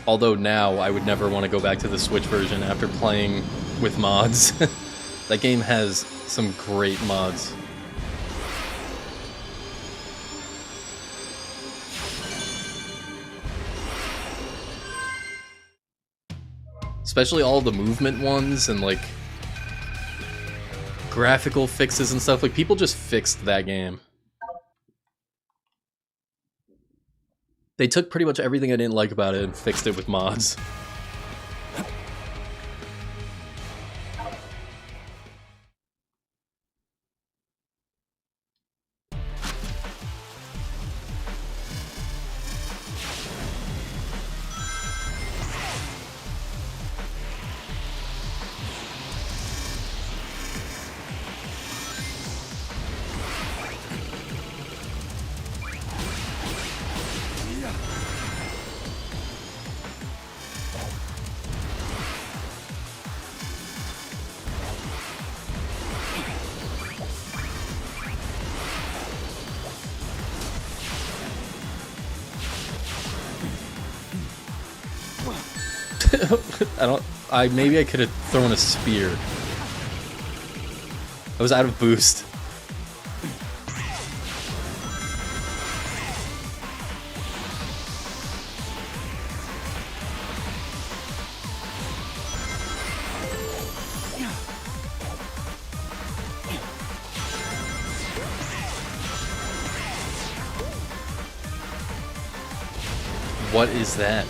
Although now I would never want to go back to the Switch version after playing with mods. That game has some great mods. Especially all the movement ones and like graphical fixes and stuff. Like people just fixed that game. They took pretty much everything I didn't like about it and fixed it with mods. Maybe I could have thrown a spear. I was out of boost. What is that?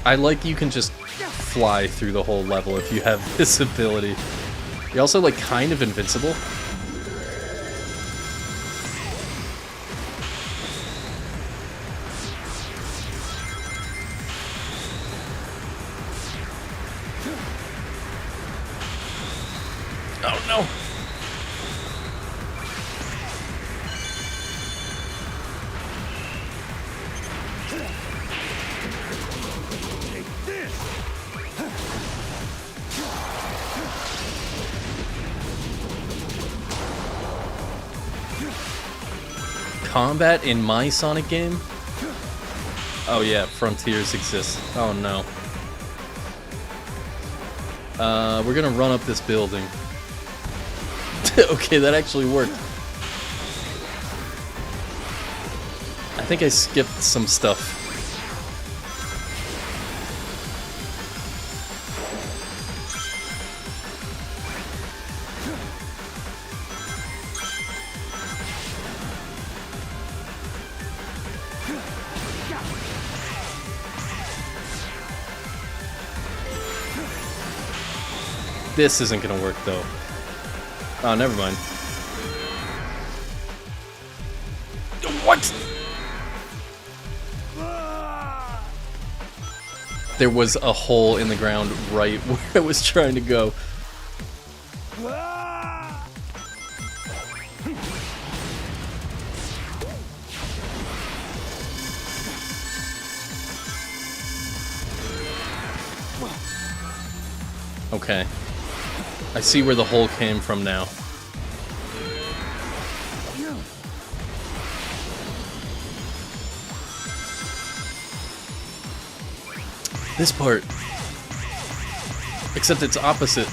I like you can just fly through the whole level if you have this ability. You're also like kind of invincible. Oh no. Combat in my Sonic game? Oh yeah, Frontiers exists. Oh no. We're gonna run up this building. Okay, that actually worked. I think I skipped some stuff. This isn't gonna work though. Oh, never mind. What? There was a hole in the ground right where I was trying to go. Okay. I see where the hole came from now. This part. Except it's opposite.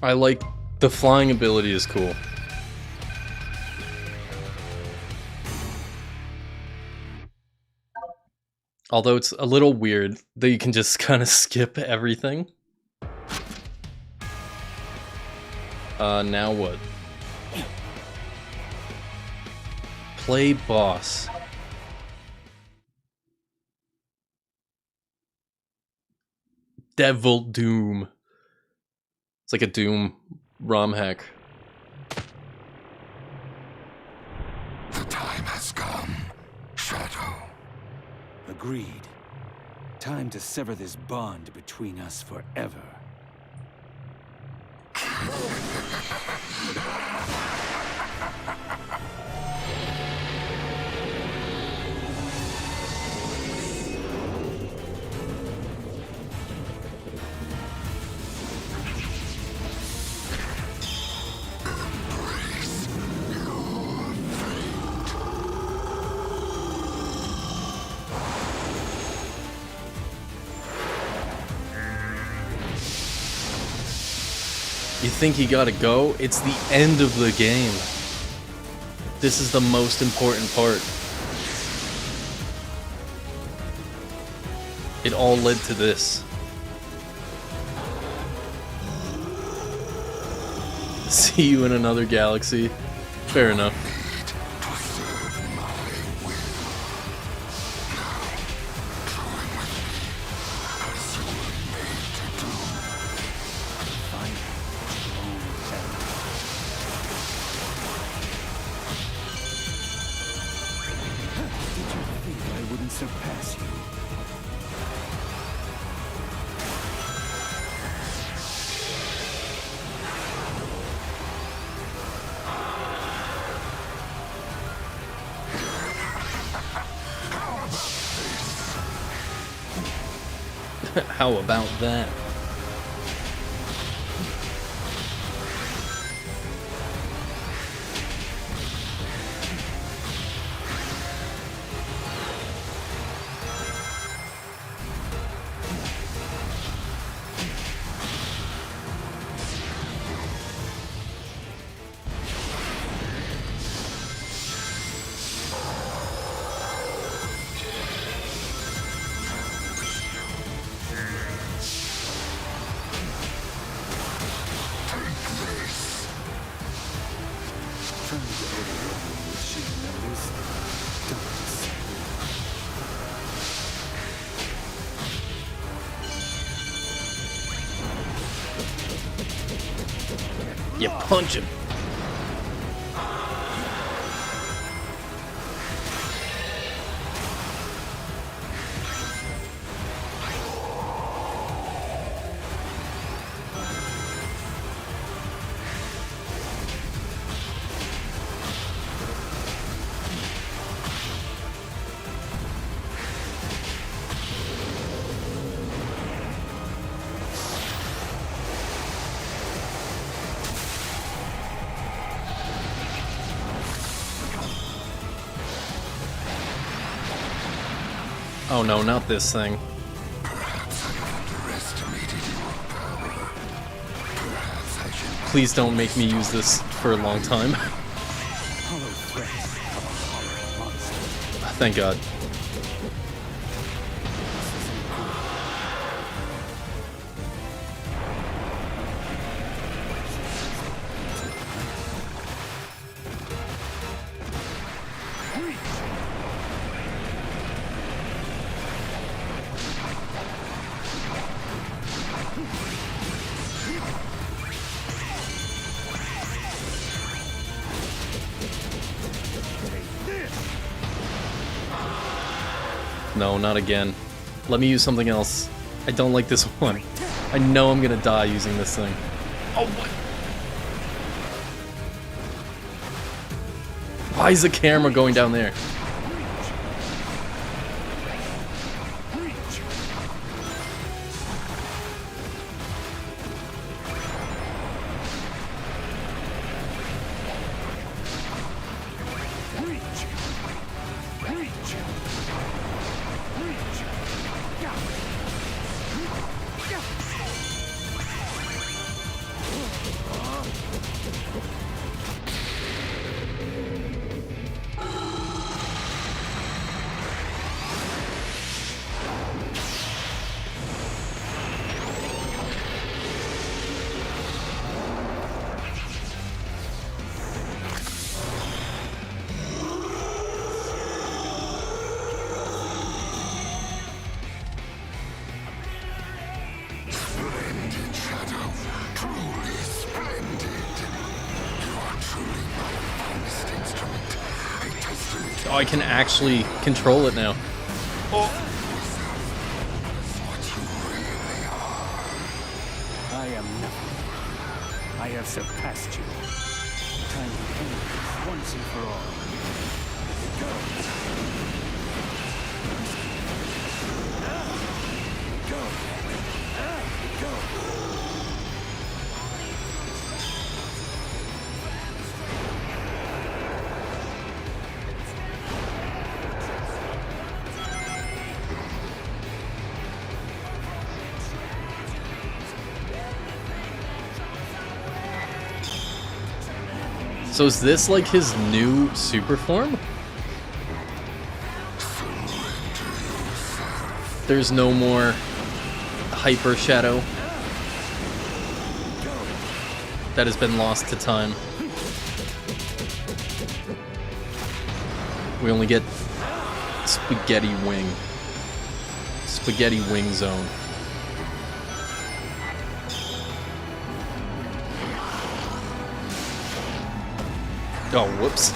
I like the flying ability is cool. Although it's a little weird that you can just kind of skip everything. Now what? Play boss. Devil Doom. It's like a Doom ROM hack. The time has come, Shadow. Agreed. Time to sever this bond between us forever. You think you gotta go? It's the end of the game. This is the most important part. It all led to this. See you in another galaxy. Fair enough. I wouldn't surpass you. How about that? Trying to overwhelm me with sheer numbers. Don't You punch him. Oh no, not this thing. Please don't make me use this for a long time. Hollow threats of a hollow monster. Thank God. No, not again. Let me use something else. I don't like this one. I know I'm gonna die using this thing. Oh, what? Why is the camera going down there? Oh, I can actually control it now. I am nothing. I have surpassed you. Time to end this once and for all. Go! Go! Go! So is this like his new super form? There's no more Hyper Shadow that has been lost to time. We only get Spaghetti Wing. Spaghetti Wing Zone. Oh, whoops.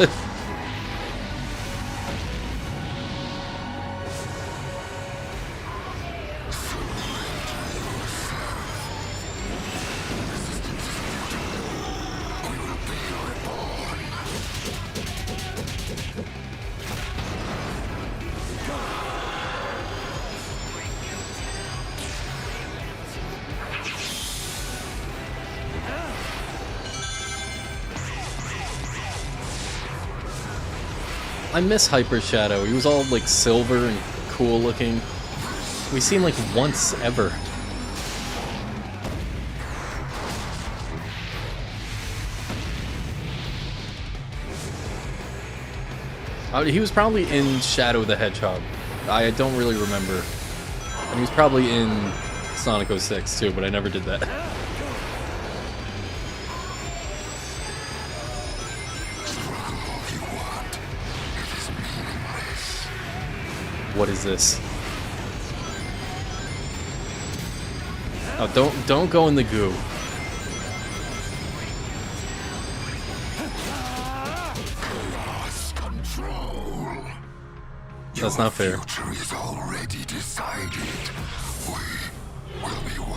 I miss Hyper Shadow. He was all like silver and cool looking. We seen like once ever. He was probably in Shadow the Hedgehog. I don't really remember. And he was probably in Sonic 06 too, but I never did that. What is this? Oh, don't go in the goo. That's not fair. Your future is already decided. We will be one.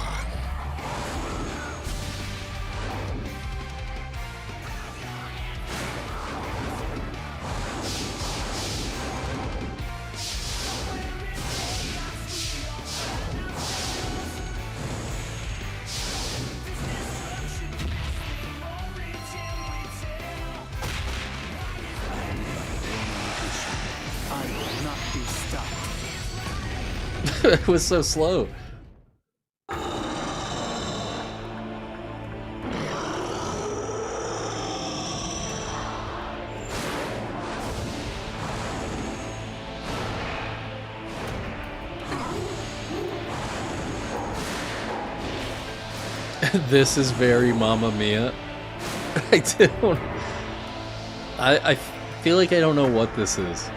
It was so slow. This is very Mamma Mia. I feel like I don't know what this is.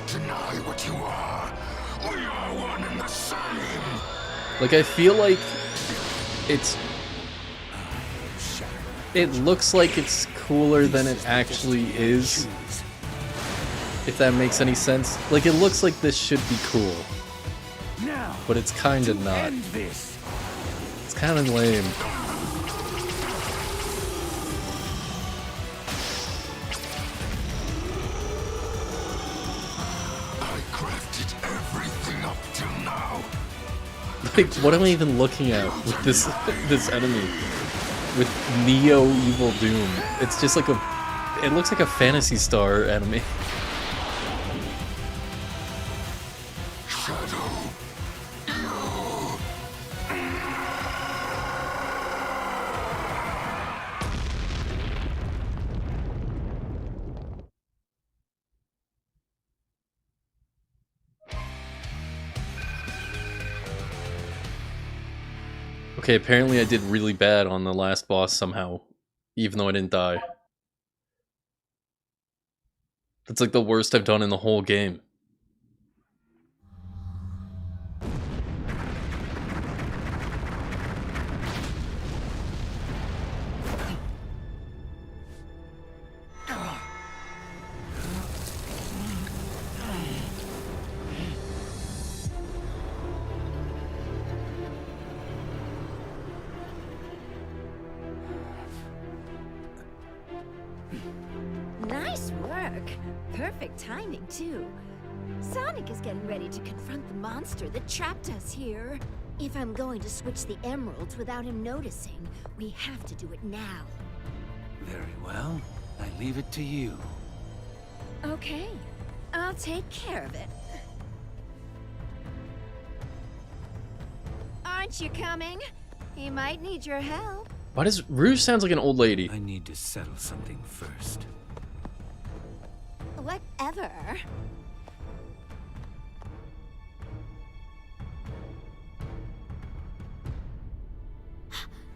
Deny what you are. We are one and the same. Like, I feel like it looks like it's cooler than it actually is. If that makes any sense. Like, it looks like this should be cool. But it's kinda not. It's kinda lame. Like, what am I even looking at with this enemy? With Neo Evil Doom. It's just like it looks like a Phantasy Star enemy. Okay, apparently I did really bad on the last boss somehow, even though I didn't die. That's like the worst I've done in the whole game. Nice work. Perfect timing, too. Sonic is getting ready to confront the monster that trapped us here. If I'm going to switch the emeralds without him noticing, we have to do it now. Very well. I leave it to you. Okay, I'll take care of it. Aren't you coming? He might need your help. Why does Rouge sounds like an old lady? I need to settle something first. Whatever.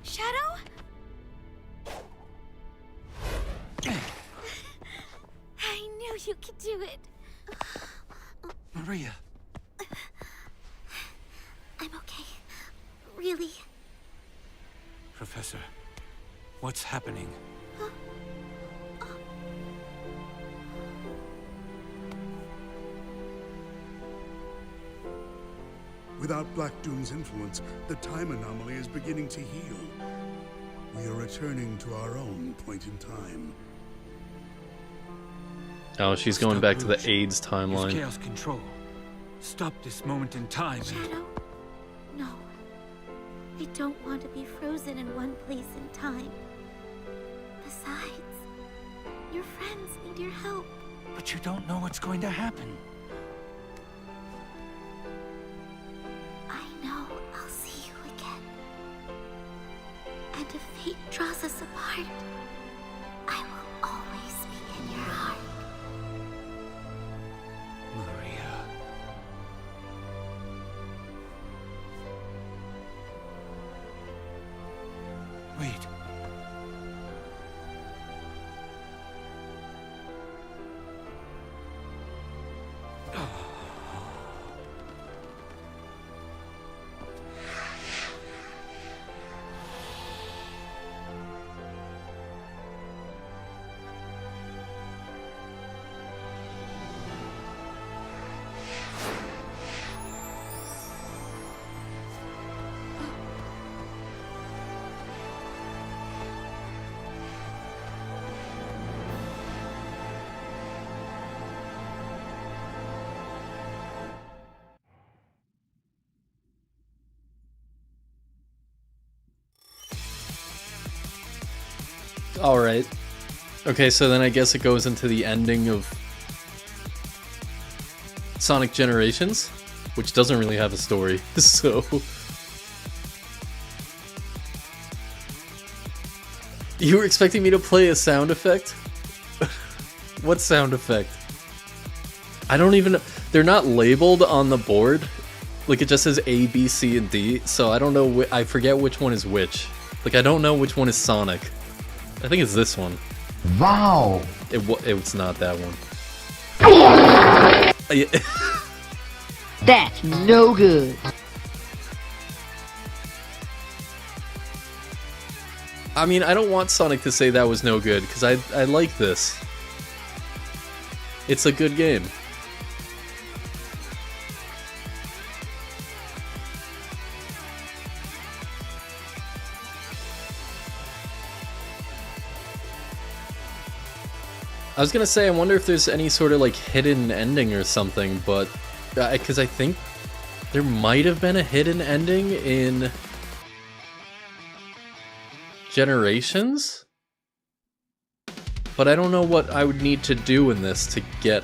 Shadow? I knew you could do it. Maria! I'm okay. Really. Professor, what's happening? Without Black Doom's influence, the time anomaly is beginning to heal. We are returning to our own point in time. Oh, she's going Stop back to the Rouge. AIDS Use timeline. chaos control. Stop this moment in time. Shadow? No. I don't want to be frozen in one place in time. Besides, your friends need your help. But you don't know what's going to happen. I know I'll see you again. And if fate draws us apart, I will always be in your heart. Maria. Wait. Alright. Okay, so then I guess it goes into the ending of Sonic Generations, which doesn't really have a story, so... You were expecting me to play a sound effect? What sound effect? I don't even know. They're not labeled on the board. Like, it just says A, B, C, and D, so I don't know. I forget which one is which. Like, I don't know which one is Sonic. I think it's this one. Wow! It's not that one. That's no good. I mean, I don't want Sonic to say that was no good, because I like this. It's a good game. I was gonna say, I wonder if there's any sort of like hidden ending or something, but because I think there might have been a hidden ending in Generations, but I don't know what I would need to do in this to get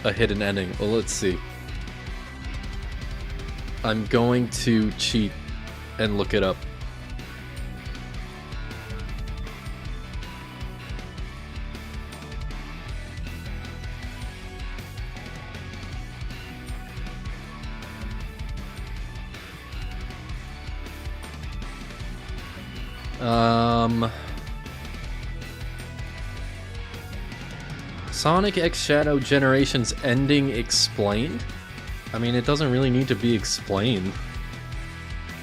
a hidden ending. Well, let's see. I'm going to cheat and look it up. Sonic X Shadow Generations ending explained? I mean, it doesn't really need to be explained.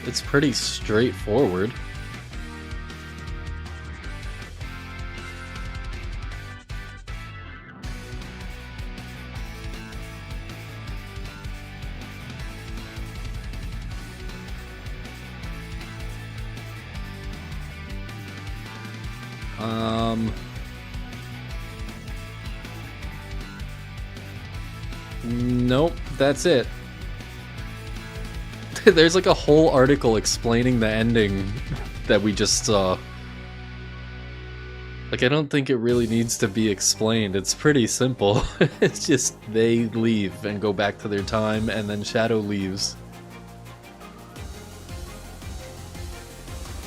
It's pretty straightforward. Nope, that's it. There's like a whole article explaining the ending that we just saw. Like, I don't think it really needs to be explained. It's pretty simple. It's just they leave and go back to their time, and then Shadow leaves.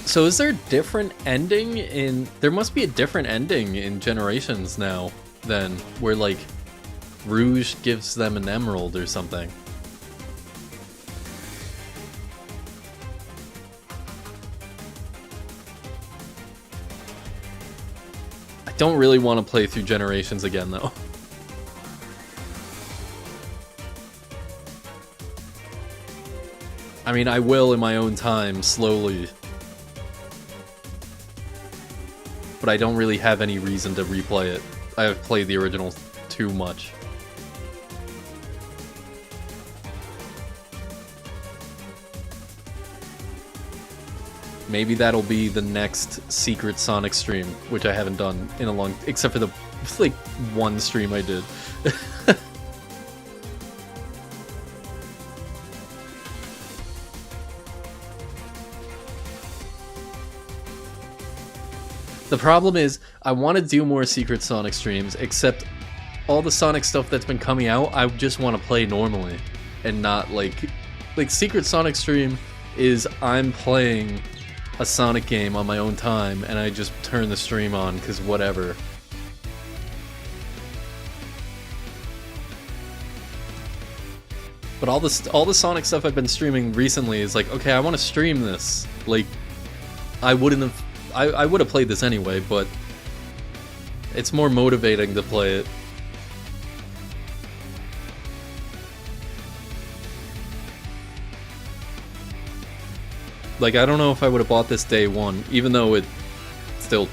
So is there a different ending in... There must be a different ending in Generations now, then, where, like, Rouge gives them an emerald or something. I don't really want to play through Generations again, though. I mean, I will in my own time, slowly. But I don't really have any reason to replay it. I have played the original too much. Maybe that'll be the next Secret Sonic stream, which I haven't done in a long... except for the, like, one stream I did. The problem is, I want to do more Secret Sonic streams, except all the Sonic stuff that's been coming out, I just want to play normally, and not, like... Like, Secret Sonic stream is I'm playing a Sonic game on my own time, and I just turn the stream on, because whatever. But all the Sonic stuff I've been streaming recently is like, okay, I want to stream this. Like, I wouldn't have... I would have played this anyway, but it's more motivating to play it. Like, I don't know if I would have bought this day one, even though it still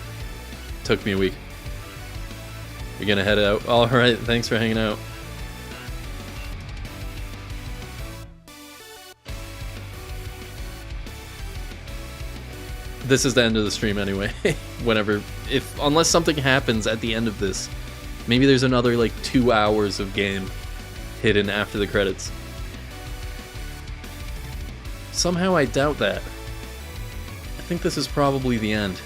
took me a week. You're gonna head out? Alright, thanks for hanging out. This is the end of the stream anyway. Whenever, unless something happens at the end of this, maybe there's another like 2 hours of game hidden after the credits. Somehow I doubt that. I think this is probably the end.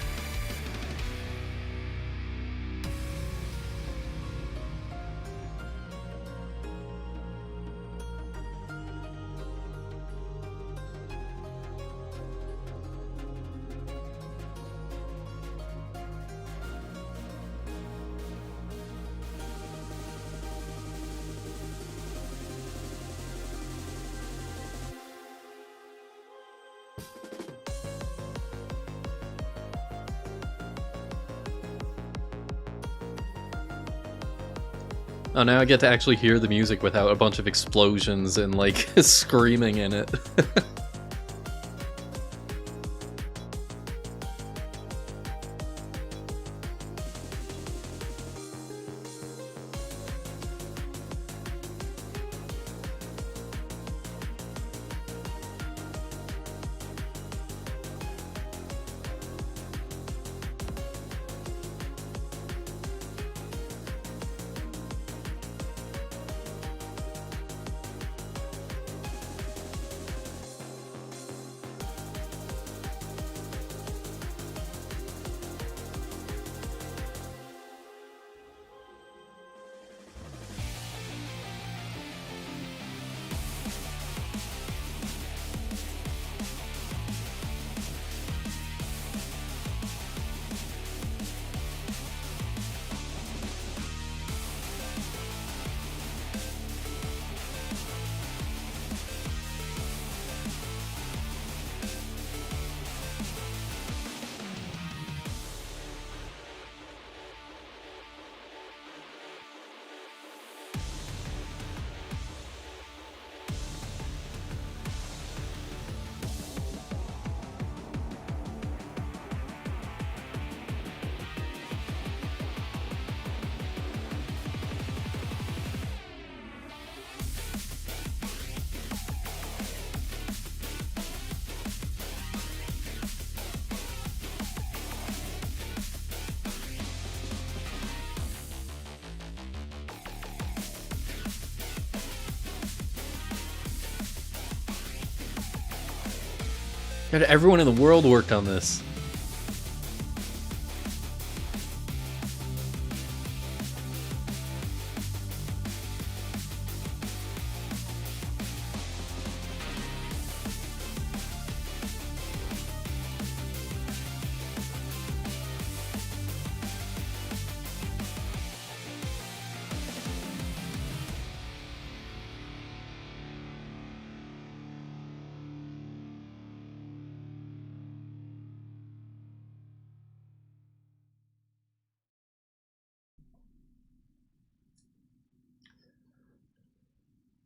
Oh, now I get to actually hear the music without a bunch of explosions and, like, screaming in it. God, everyone in the world worked on this.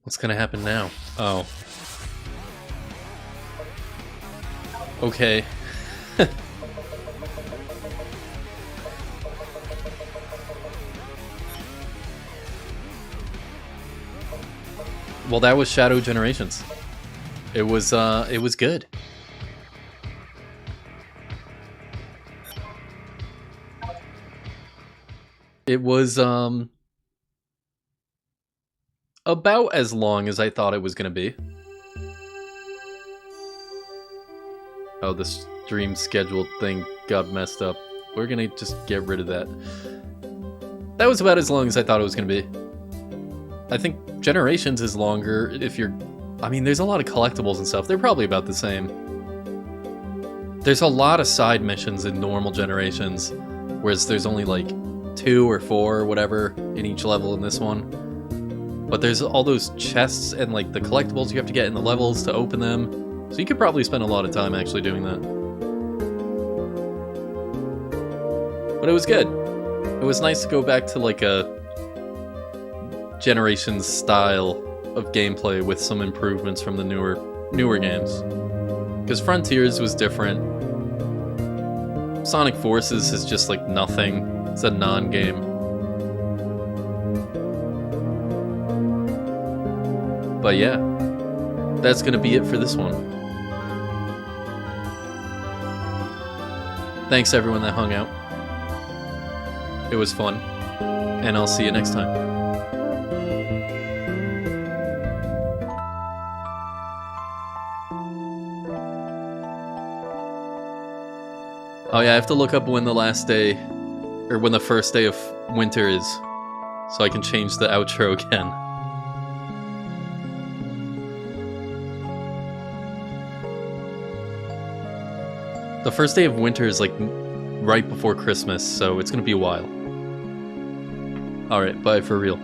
What's gonna happen now? Oh. Okay. Well, that was Shadow Generations. It was good. It was about as long as I thought it was gonna be. Oh, the stream schedule thing got messed up. We're gonna just get rid of that. That was about as long as I thought it was gonna be. I think Generations is longer if you're... I mean, there's a lot of collectibles and stuff. They're probably about the same. There's a lot of side missions in normal Generations, whereas there's only like 2 or 4 or whatever in each level in this one. But there's all those chests and like the collectibles you have to get in the levels to open them. So you could probably spend a lot of time actually doing that. But it was good. It was nice to go back to like a Generations style of gameplay with some improvements from the newer games. Because Frontiers was different. Sonic Forces is just like nothing. It's a non-game. But yeah, that's gonna be it for this one. Thanks everyone that hung out. It was fun, and I'll see you next time. Oh yeah, I have to look up when the last day, or when the first day of winter is, so I can change the outro again. The first day of winter is like right before Christmas, so it's gonna be a while. Alright, bye for real.